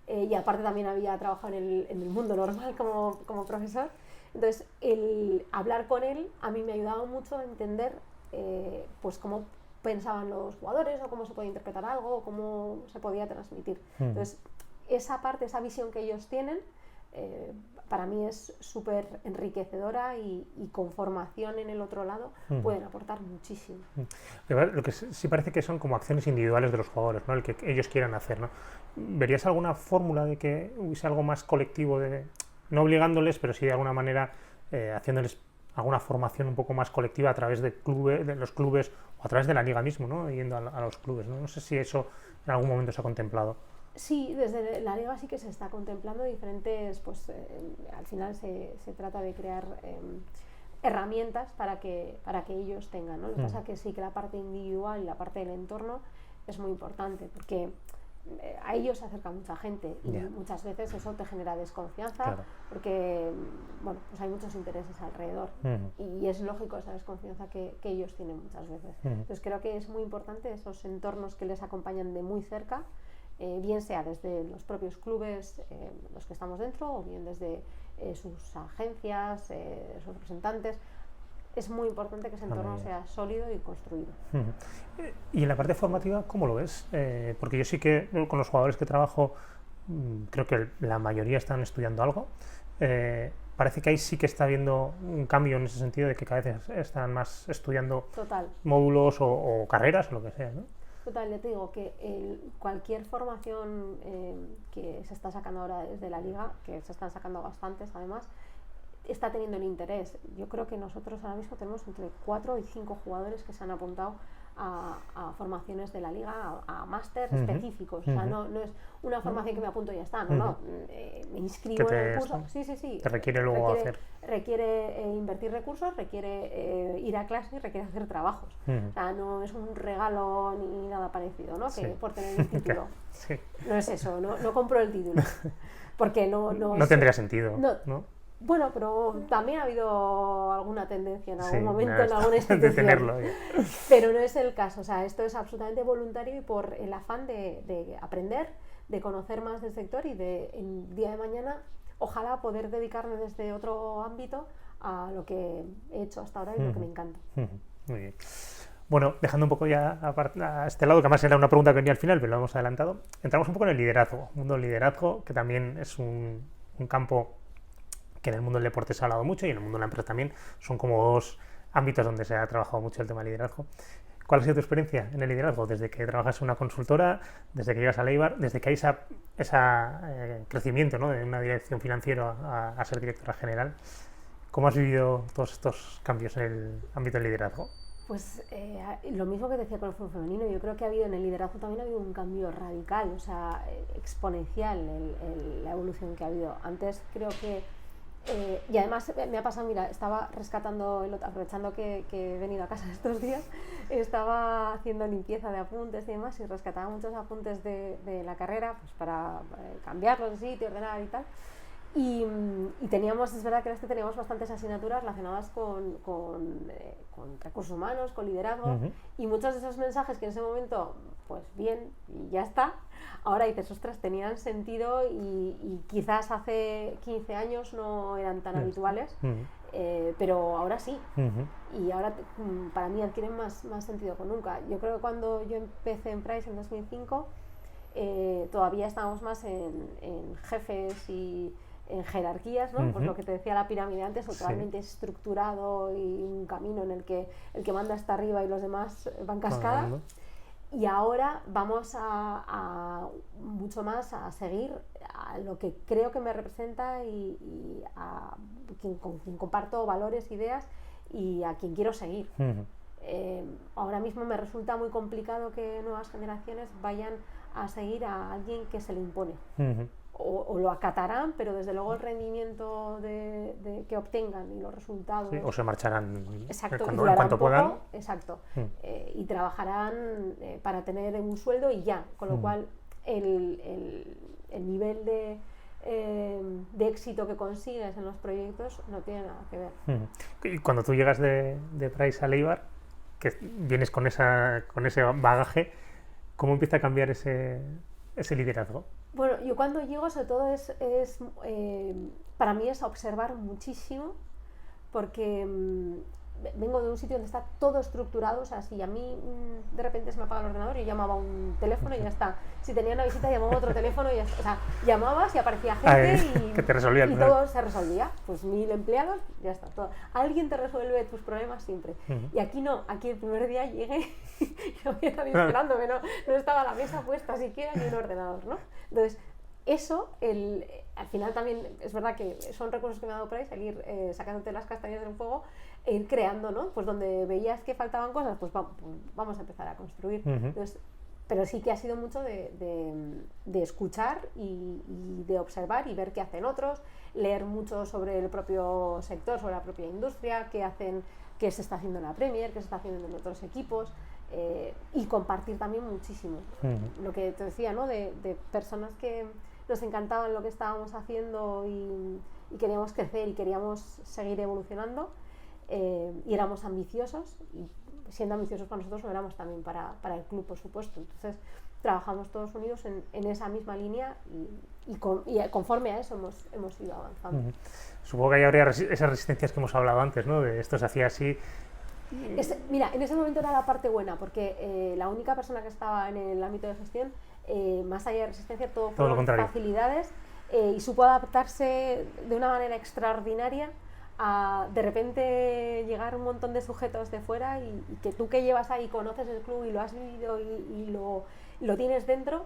y aparte también había trabajado en el mundo normal como profesor. Entonces, el hablar con él a mí me ayudaba mucho a entender pues cómo pensaban los jugadores o cómo se podía interpretar algo o cómo se podía transmitir. Entonces, esa parte, esa visión que ellos tienen, para mí es súper enriquecedora y con formación en el otro lado pueden aportar muchísimo. Lo que sí parece que son como acciones individuales de los jugadores, ¿no? El que ellos quieran hacer, ¿no? ¿Verías alguna fórmula de que hubiese algo más colectivo, no obligándoles, pero sí de alguna manera haciéndoles alguna formación un poco más colectiva a través de los clubes o a través de la liga mismo, ¿no? Yendo a los clubes, ¿no? No sé si eso en algún momento se ha contemplado. Sí, desde la liga sí que se está contemplando diferentes, pues al final se trata de crear herramientas para que ellos tengan, ¿no? Lo que pasa es que sí que la parte individual y la parte del entorno es muy importante porque a ellos se acerca mucha gente y muchas veces eso te genera desconfianza porque bueno, pues hay muchos intereses alrededor y es lógico esa desconfianza que ellos tienen muchas veces. Entonces creo que es muy importante esos entornos que les acompañan de muy cerca, bien sea desde los propios clubes los que estamos dentro o bien desde sus agencias, sus representantes. Es muy importante que ese entorno sea sólido y construido. Y en la parte formativa, ¿cómo lo ves? Porque yo sí que con los jugadores que trabajo creo que la mayoría están estudiando algo. Parece que ahí sí que está habiendo un cambio en ese sentido de que cada vez están más estudiando módulos o carreras o lo que sea, ¿no? Total, ya te digo que cualquier formación que se está sacando ahora desde la liga, que se están sacando bastantes además, está teniendo el interés. Yo creo que nosotros ahora mismo tenemos entre 4 y 5 jugadores que se han apuntado a formaciones de la liga, a máster específicos. O sea, no es una formación que me apunto y ya está, no, me inscribo en el curso. Sí. Te requiere luego requiere invertir recursos, requiere ir a clase y requiere hacer trabajos. O sea, no es un regalo ni nada parecido, ¿no? Que por tener el título. No es eso, no compro el título. Porque no tendría sentido, ¿no? Bueno, pero también ha habido alguna tendencia en algún momento en alguna institución. De tenerlo, pero no es el caso. O sea, esto es absolutamente voluntario y por el afán de aprender, de conocer más del sector y de el día de mañana ojalá poder dedicarme desde otro ámbito a lo que he hecho hasta ahora y lo que me encanta. Muy bien. Bueno, dejando un poco ya a este lado, que además era una pregunta que venía al final, pero lo hemos adelantado, entramos un poco en el liderazgo. El mundo del liderazgo, que también es un campo que en el mundo del deporte se ha hablado mucho y en el mundo de la empresa también, son como 2 ámbitos donde se ha trabajado mucho el tema del liderazgo. ¿Cuál ha sido tu experiencia en el liderazgo? Desde que trabajas en una consultora, desde que llegas a Eibar, desde que hay ese crecimiento, ¿no? De una dirección financiera a ser directora general. ¿Cómo has vivido todos estos cambios en el ámbito del liderazgo? Pues lo mismo que decía con el fútbol femenino, yo creo que en el liderazgo también ha habido un cambio radical, o sea, exponencial la evolución que ha habido. Antes creo que y además me ha pasado, mira, estaba rescatando, aprovechando que he venido a casa estos días, estaba haciendo limpieza de apuntes y demás y rescataba muchos apuntes de la carrera pues para cambiarlos de sitio, ordenar y tal. Y teníamos, es verdad que teníamos bastantes asignaturas relacionadas con recursos humanos, con liderazgo, y muchos de esos mensajes que en ese momento, pues bien, y ya está, ahora dices, ostras, tenían sentido y quizás hace 15 años no eran tan habituales, pero ahora sí, y ahora para mí adquieren más sentido que nunca. Yo creo que cuando yo empecé en Price en 2005, todavía estábamos más en jefes y en jerarquías, ¿no? Pues lo que te decía la pirámide antes, totalmente estructurado y un camino en el que manda está arriba y los demás van cascada. Y ahora vamos a mucho más a seguir a lo que creo que me representa y a con quien comparto valores, ideas y a quien quiero seguir. Ahora mismo me resulta muy complicado que nuevas generaciones vayan a seguir a alguien que se le impone. O lo acatarán, pero desde luego el rendimiento que obtengan y los resultados... Sí, o se marcharán exacto, en cuanto puedan. Exacto. Y trabajarán para tener un sueldo y ya, con lo cual el nivel de éxito que consigues en los proyectos no tiene nada que ver. Y cuando tú llegas de Price a Leibar, que vienes con ese bagaje, ¿cómo empieza a cambiar ese liderazgo? Bueno, yo cuando llego sobre todo para mí es observar muchísimo porque vengo de un sitio donde está todo estructurado, o sea, si a mí de repente se me apaga el ordenador, yo llamaba a un teléfono y ya está. Si tenía una visita llamaba a otro teléfono y ya está. O sea, llamabas y aparecía gente y, que te resolvía y todo se resolvía. Pues 1000 empleados, ya está. Todo. Alguien te resuelve tus problemas siempre. Y aquí no, aquí el primer día llegué y no había nadie esperándome, no estaba la mesa puesta siquiera ni un ordenador, ¿no? Entonces, eso, al final también es verdad que son recursos que me ha dado Price, el ir sacándote las castañas del fuego e ir creando, ¿no? Pues donde veías que faltaban cosas, pues vamos a empezar a construir. Entonces, pero sí que ha sido mucho de escuchar y de observar y ver qué hacen otros, leer mucho sobre el propio sector, sobre la propia industria, qué se está haciendo en la Premier, qué se está haciendo en otros equipos. Y compartir también muchísimo. Lo que te decía, ¿no? De personas que nos encantaban lo que estábamos haciendo y queríamos crecer y queríamos seguir evolucionando y éramos ambiciosos y siendo ambiciosos para nosotros lo éramos también para el club, por supuesto. Entonces trabajamos todos unidos en esa misma línea y conforme a eso hemos ido avanzando. Supongo que ahí habría esas resistencias que hemos hablado antes, ¿no? De esto se hacía así. Mira, en ese momento era la parte buena, porque la única persona que estaba en el ámbito de gestión, más allá de resistencia, todo fueron facilidades y supo adaptarse de una manera extraordinaria a de repente llegar un montón de sujetos de fuera y que tú que llevas ahí, conoces el club y lo has vivido y lo tienes dentro,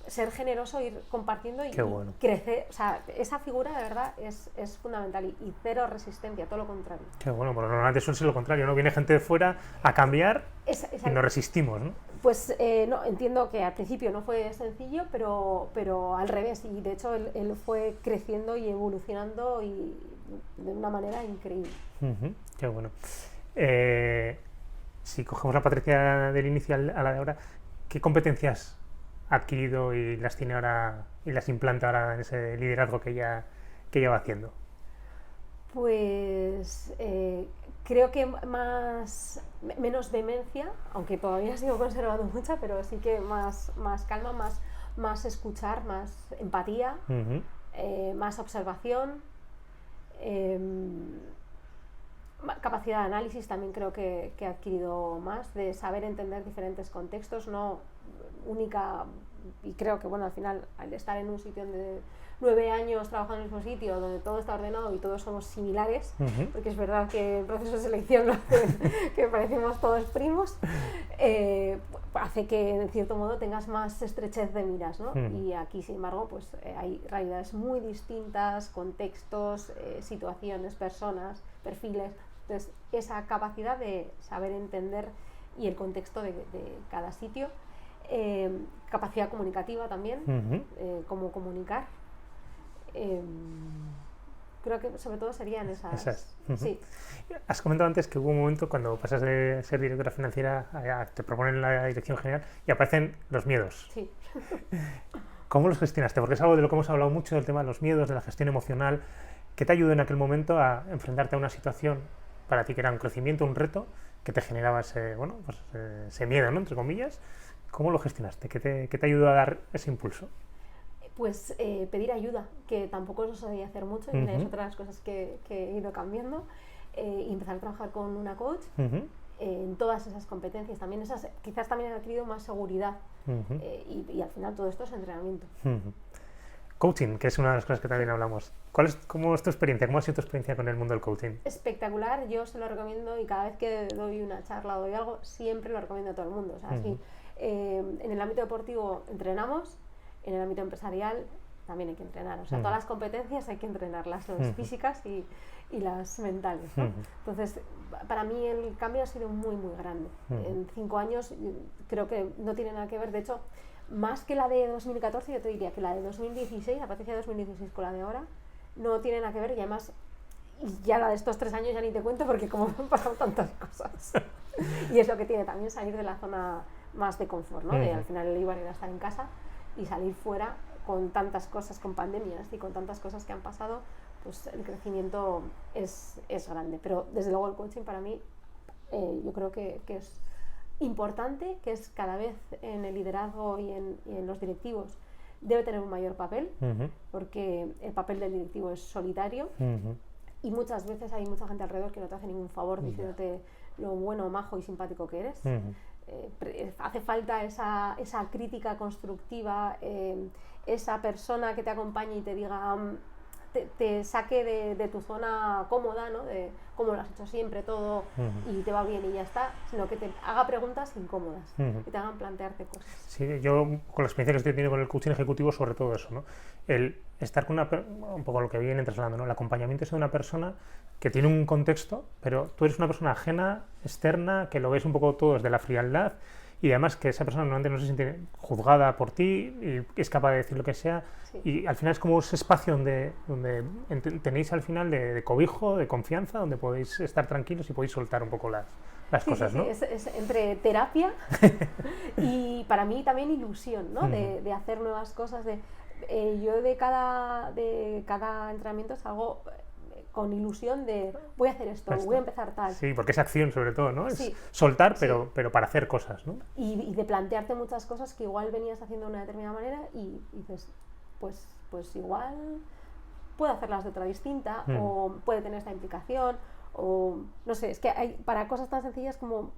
ser generoso, ir compartiendo y crecer. O sea, esa figura de verdad es fundamental y cero resistencia, todo lo contrario. Qué bueno, pero normalmente suele ser lo contrario, ¿no? Viene gente de fuera a cambiar y nos resistimos, ¿no? Pues no, entiendo que al principio no fue sencillo, pero al revés, y de hecho él fue creciendo y evolucionando y de una manera increíble. Qué bueno. Si cogemos a Patricia del inicio a la de ahora, ¿qué competencias ha adquirido y las tiene ahora y las implanta ahora en ese liderazgo que ella va haciendo? Pues creo que menos vehemencia, aunque todavía sigo conservando mucha, pero sí que más calma, más escuchar, más empatía, más observación, capacidad de análisis también creo que ha adquirido más, de saber entender diferentes contextos, no única, y creo que bueno, al final al estar en un sitio de 9 años trabajando en el mismo sitio donde todo está ordenado y todos somos similares, porque es verdad que el proceso de selección lo hace que parecemos todos primos, hace que en cierto modo tengas más estrechez de miras, ¿no? Y aquí sin embargo pues hay realidades muy distintas, contextos, situaciones, personas, perfiles. Entonces esa capacidad de saber entender y el contexto de cada sitio, capacidad comunicativa también, cómo comunicar, creo que sobre todo serían esas. Sí. Has comentado antes que hubo un momento cuando pasas de ser directora financiera te proponen la dirección general y aparecen los miedos. Sí. ¿Cómo los gestionaste? Porque es algo de lo que hemos hablado mucho, del tema de los miedos, de la gestión emocional. ¿Qué te ayudó en aquel momento a enfrentarte a una situación para ti que era un crecimiento, un reto, que te generaba ese miedo, ¿no? Entre comillas? ¿Cómo lo gestionaste? ¿Qué te ayudó a dar ese impulso? Pues pedir ayuda, que tampoco lo sabía hacer mucho, y es otra de las cosas que he ido cambiando, y empezar a trabajar con una coach en todas esas competencias. También quizás también he adquirido más seguridad, y al final todo esto es entrenamiento. coaching, que es una de las cosas que también hablamos. ¿Cómo es tu experiencia? ¿Cómo ha sido tu experiencia con el mundo del coaching? Espectacular, yo se lo recomiendo y cada vez que doy una charla o doy algo, siempre lo recomiendo a todo el mundo. O sea, sí, en el ámbito deportivo entrenamos, en el ámbito empresarial también hay que entrenar. O sea, todas las competencias hay que entrenarlas, las físicas y las mentales, ¿no? Entonces, para mí el cambio ha sido muy, muy grande. En 5 años creo que no tiene nada que ver, de hecho, más que la de 2014, yo te diría que la de 2016, la Patricia de 2016 con la de ahora, no tiene nada que ver y además ya la de estos 3 años ya ni te cuento porque como me han pasado tantas cosas. Y es lo que tiene también salir de la zona más de confort, ¿no? De, al final el IVA era estar en casa y salir fuera con tantas cosas, con pandemias y con tantas cosas que han pasado, pues el crecimiento es grande. Pero desde luego el coaching para mí yo creo que es importante, que es cada vez en el liderazgo y en los directivos debe tener un mayor papel, porque el papel del directivo es solitario y muchas veces hay mucha gente alrededor que no te hace ningún favor diciéndote lo bueno, majo y simpático que eres. Hace falta esa crítica constructiva, esa persona que te acompañe y te diga, te saque de tu zona cómoda, ¿no? De cómo lo has hecho siempre todo y te va bien y ya está, sino que te haga preguntas incómodas, que te hagan plantearte cosas. Sí, yo con la experiencia que estoy teniendo con el coaching ejecutivo, sobre todo eso, ¿no? El estar con un poco lo que vienen trasladando, ¿no? El acompañamiento es de una persona que tiene un contexto, pero tú eres una persona ajena, externa, que lo ves un poco todo desde la frialdad y además que esa persona normalmente no se siente juzgada por ti y es capaz de decir lo que sea y al final es como ese espacio donde tenéis al final de cobijo, de confianza, donde podéis estar tranquilos y podéis soltar un poco las cosas, ¿no? Es entre terapia y para mí también ilusión, ¿no? De hacer nuevas cosas. Yo de cada entrenamiento salgo con ilusión de voy a hacer esto, voy a empezar tal. Sí, porque es acción sobre todo, ¿no? Es soltar, pero para hacer cosas, ¿no? Y de plantearte muchas cosas que igual venías haciendo de una determinada manera y dices, pues igual puedo hacerlas de otra distinta o puede tener esta implicación o no sé, es que hay para cosas tan sencillas como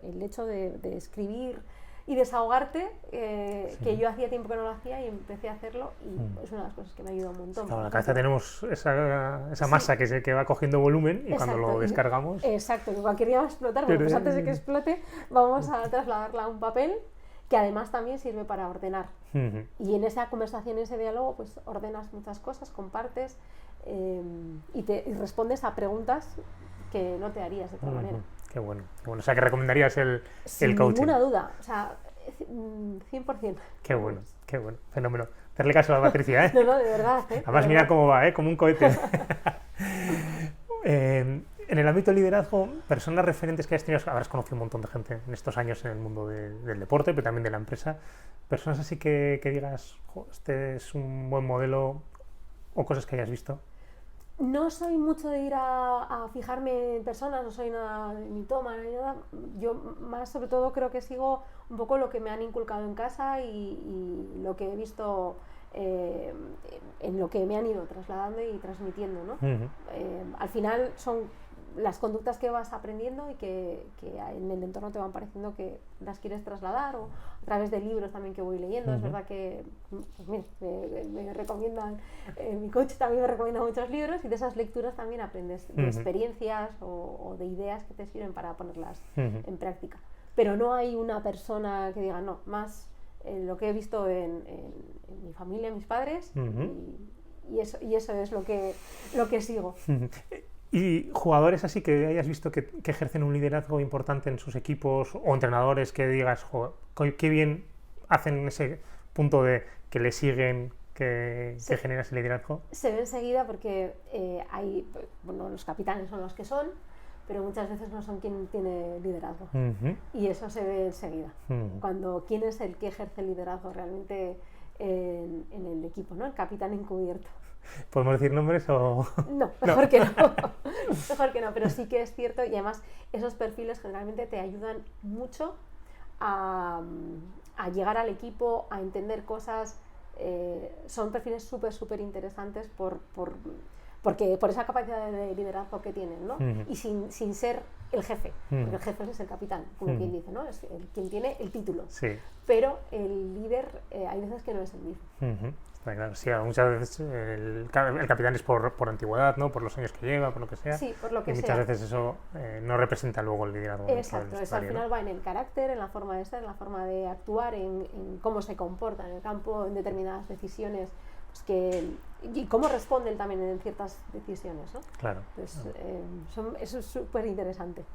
el hecho de escribir y desahogarte, que yo hacía tiempo que no lo hacía y empecé a hacerlo y es una de las cosas que me ayuda un montón. Claro, en la cabeza tenemos esa masa que va cogiendo volumen y cuando lo descargamos... Exacto, que cualquier día va a explotar, bueno, pues antes de que explote vamos a trasladarla a un papel que además también sirve para ordenar. Y en esa conversación, en ese diálogo, pues ordenas muchas cosas, compartes y respondes a preguntas que no te harías de otra manera. Qué bueno, qué bueno. O sea, que recomendarías el coaching. Sin ninguna duda, o sea, 100%. Qué bueno, fenómeno. Hacerle caso a Patricia, ¿eh? No, de verdad, ¿eh? Además, mira cómo va, ¿eh? Como un cohete. En el ámbito del liderazgo, personas referentes que hayas tenido, habrás conocido un montón de gente en estos años en el mundo del deporte, pero también de la empresa. Personas así que digas, este es un buen modelo o cosas que hayas visto. No soy mucho de ir a fijarme en personas, no soy nada mitómana ni nada. Yo más sobre todo creo que sigo un poco lo que me han inculcado en casa y lo que he visto en lo que me han ido trasladando y transmitiendo, ¿no? Al final son las conductas que vas aprendiendo y que en el entorno te van pareciendo que las quieres trasladar o a través de libros también que voy leyendo. Es verdad que pues mira, me recomiendan, mi coach también me recomienda muchos libros y de esas lecturas también aprendes de experiencias o de ideas que te sirven para ponerlas en práctica. Pero no hay una persona que diga, no, más lo que he visto en mi familia, mis padres y eso es lo que sigo. ¿Y jugadores así que hayas visto que ejercen un liderazgo importante en sus equipos o entrenadores que digas, qué bien hacen ese punto de que le siguen, que genera ese liderazgo? Se ve enseguida porque los capitanes son los que son, pero muchas veces no son quien tiene liderazgo. Y eso se ve enseguida. Cuando quién es el que ejerce el liderazgo realmente en el equipo, ¿no? El capitán encubierto. ¿Podemos decir nombres o...? No, mejor que no. Mejor que no, pero sí que es cierto y además esos perfiles generalmente te ayudan mucho a llegar al equipo, a entender cosas. Son perfiles súper interesantes por esa capacidad de liderazgo que tienen, ¿no? Y sin ser el jefe, porque el jefe es el capitán, como quien dice, ¿no? Es quien tiene el título. Sí. Pero el líder hay veces que no es el mismo. Claro, sí, muchas veces el capitán es por antigüedad, ¿no? Por los años que lleva, por lo que sea. Sí, por lo que y muchas veces eso no representa luego el liderazgo. Exacto, eso al final va en el carácter, en la forma de ser, en la forma de actuar, en cómo se comporta en el campo, en determinadas decisiones, pues y cómo responden también en ciertas decisiones, ¿no? Claro. Pues, eso es súper interesante.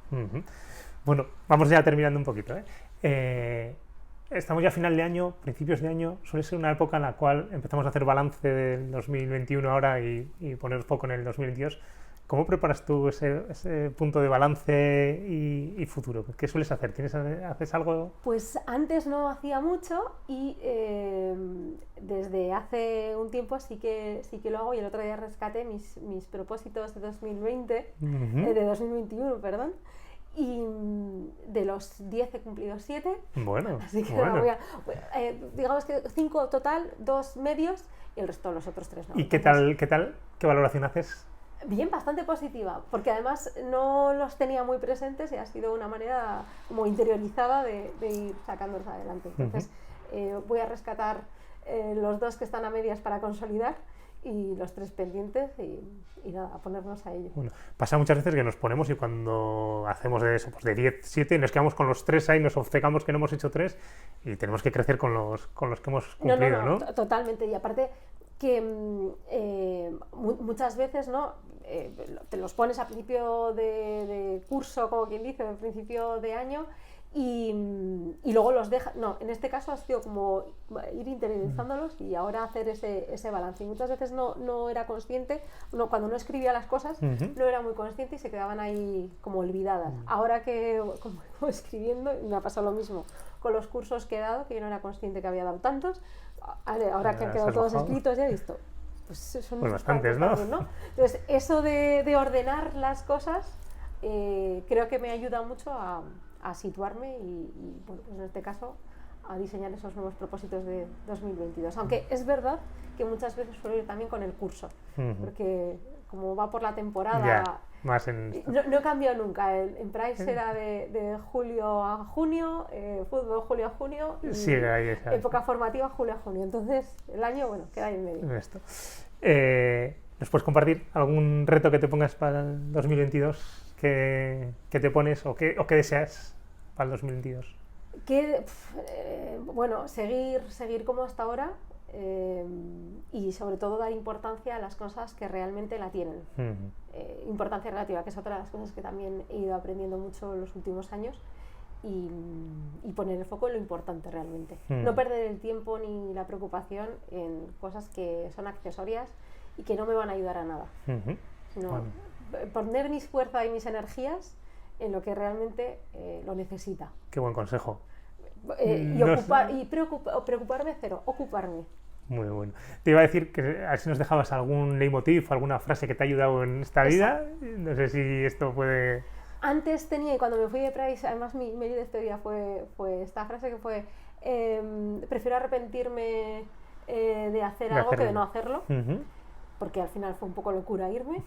Bueno, vamos ya terminando un poquito, estamos ya a final de año, principios de año, suele ser una época en la cual empezamos a hacer balance del 2021 ahora y poner foco en el 2022. ¿Cómo preparas tú ese punto de balance y futuro? ¿Qué sueles hacer? ¿Haces algo? Pues antes no hacía mucho y desde hace un tiempo sí que lo hago, y el otro día rescaté mis propósitos de 2020, de 2021, perdón. Y de los 10 he cumplido 7. Bueno, así que bueno. digamos que 5 total, 2 medios y el resto los otros 3 no. ¿Y entonces, qué valoración haces? Bien, bastante positiva, porque además no los tenía muy presentes y ha sido una manera como interiorizada de ir sacándolos adelante. Entonces voy a rescatar los 2 que están a medias para consolidar y los 3 pendientes y nada, a ponernos a ello. Bueno, pasa muchas veces que nos ponemos y cuando hacemos de eso, pues de 10, 7, nos quedamos con los 3 ahí, nos obcecamos que no hemos hecho 3 y tenemos que crecer con los que hemos cumplido, ¿no? Totalmente, y aparte que muchas veces, ¿no? Te los pones a principio de curso, como quien dice, a principio de año, y luego los dejas. No, en este caso ha sido como ir interiorizándolos y ahora hacer ese balance. Y muchas veces no era consciente, cuando no escribía las cosas, no era muy consciente y se quedaban ahí como olvidadas. Ahora que como escribiendo, me ha pasado lo mismo con los cursos que he dado, que yo no era consciente que había dado tantos. Ahora que han quedado todos escritos, ya he visto. Pues son pues bastantes, ¿no? Entonces, eso de ordenar las cosas creo que me ayuda mucho a situarme y bueno, pues en este caso a diseñar esos nuevos propósitos de 2022. Aunque es verdad que muchas veces suelo ir también con el curso, porque como va por la temporada, más no he cambiado nunca. En Price era de julio a junio, fútbol julio a junio, y sigue ahí época formativa julio a junio. Entonces el año, bueno, queda ahí en medio. Esto. ¿Nos puedes compartir algún reto que te pongas para el 2022? ¿Qué te pones o qué deseas para el 2022? Bueno, seguir como hasta ahora, y sobre todo dar importancia a las cosas que realmente la tienen. Importancia relativa, que es otra de las cosas que también he ido aprendiendo mucho en los últimos años, y poner el foco en lo importante realmente. No perder el tiempo ni la preocupación en cosas que son accesorias y que no me van a ayudar a nada. Sino poner mis fuerzas y mis energías en lo que realmente lo necesita. Qué buen consejo. Preocuparme cero, ocuparme. Muy bueno. Te iba a decir que a ver si nos dejabas algún leitmotiv, alguna frase que te ha ayudado en esta vida. No sé si esto puede... Antes tenía, y cuando me fui de Price, además mi medio de este día fue esta frase que fue prefiero arrepentirme de hacer algo que de no hacerlo, porque al final fue un poco locura irme.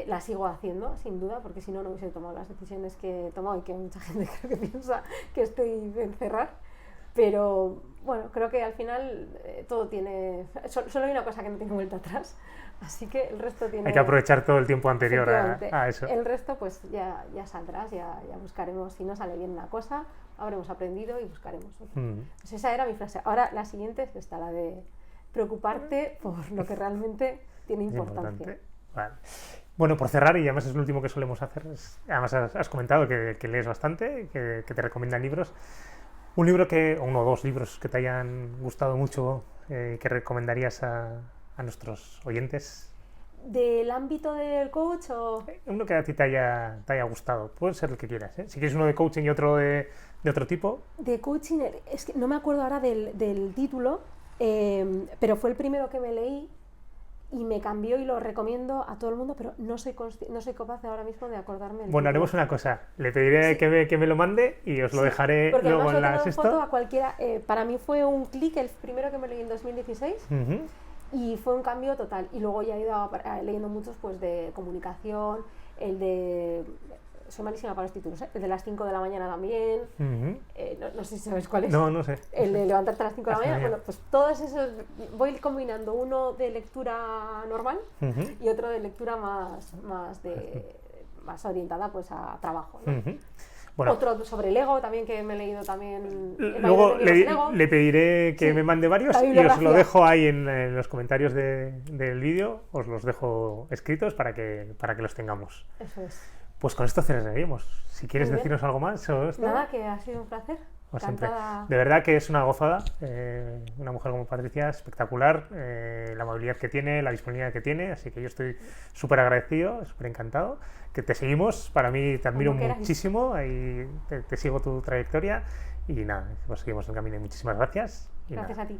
La sigo haciendo, sin duda, porque si no, no hubiese tomado las decisiones que he tomado y que mucha gente creo que piensa que estoy en cerrar. Pero bueno, creo que al final todo tiene... Solo hay una cosa que no tiene vuelta atrás, así que el resto tiene... Hay que aprovechar todo el tiempo anterior a eso. El resto pues ya saldrás, ya buscaremos. Si no sale bien una cosa, habremos aprendido y buscaremos otra. Pues esa era mi frase. Ahora la siguiente es esta, la de preocuparte por lo que realmente tiene importancia. Vale. Bueno, por cerrar, y además es lo último que solemos hacer, además has comentado que lees bastante, que te recomiendan libros. Un libro o uno o dos libros que te hayan gustado mucho, que recomendarías a nuestros oyentes. ¿Del ámbito del coach o...? Uno que a ti te haya gustado, puede ser el que quieras, ¿eh? Si quieres uno de coaching y otro de otro tipo. De coaching, es que no me acuerdo ahora del título, pero fue el primero que me leí y me cambió y lo recomiendo a todo el mundo, pero no soy capaz de ahora mismo de acordarme. Bueno, haremos una cosa, le pediré que me lo mande y os lo dejaré porque luego en la foto a esto. cualquiera. Para mí fue un clic, el primero que me leí en 2016, y fue un cambio total. Y luego ya he ido leyendo muchos pues de comunicación, el de soy malísima para los títulos, ¿eh? El de las 5 de la mañana también, no sé si sabes cuál es. No sé. El de levantarte a las 5 de la mañana, mañana. bueno, pues todos esos voy combinando uno de lectura normal y otro de lectura más orientada pues a trabajo, ¿no? Bueno, otro sobre Lego también que me he leído también. Luego le pediré que me mande varios y os lo dejo ahí en los comentarios del vídeo, os los dejo escritos para que los tengamos. Eso es. Pues con esto cerraríamos. Si quieres decirnos algo más. Nada, que ha sido un placer. De verdad que es una gozada, una mujer como Patricia, espectacular, la amabilidad que tiene, la disponibilidad que tiene, así que yo estoy súper agradecido, súper encantado, que te seguimos, para mí te admiro muchísimo, ahí te sigo tu trayectoria y nada, pues seguimos el camino y muchísimas gracias. Gracias a ti.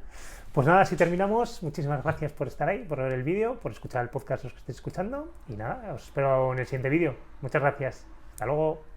Pues nada, así terminamos, muchísimas gracias por estar ahí, por ver el vídeo, por escuchar el podcast los que estéis escuchando y nada, os espero en el siguiente vídeo, muchas gracias, hasta luego.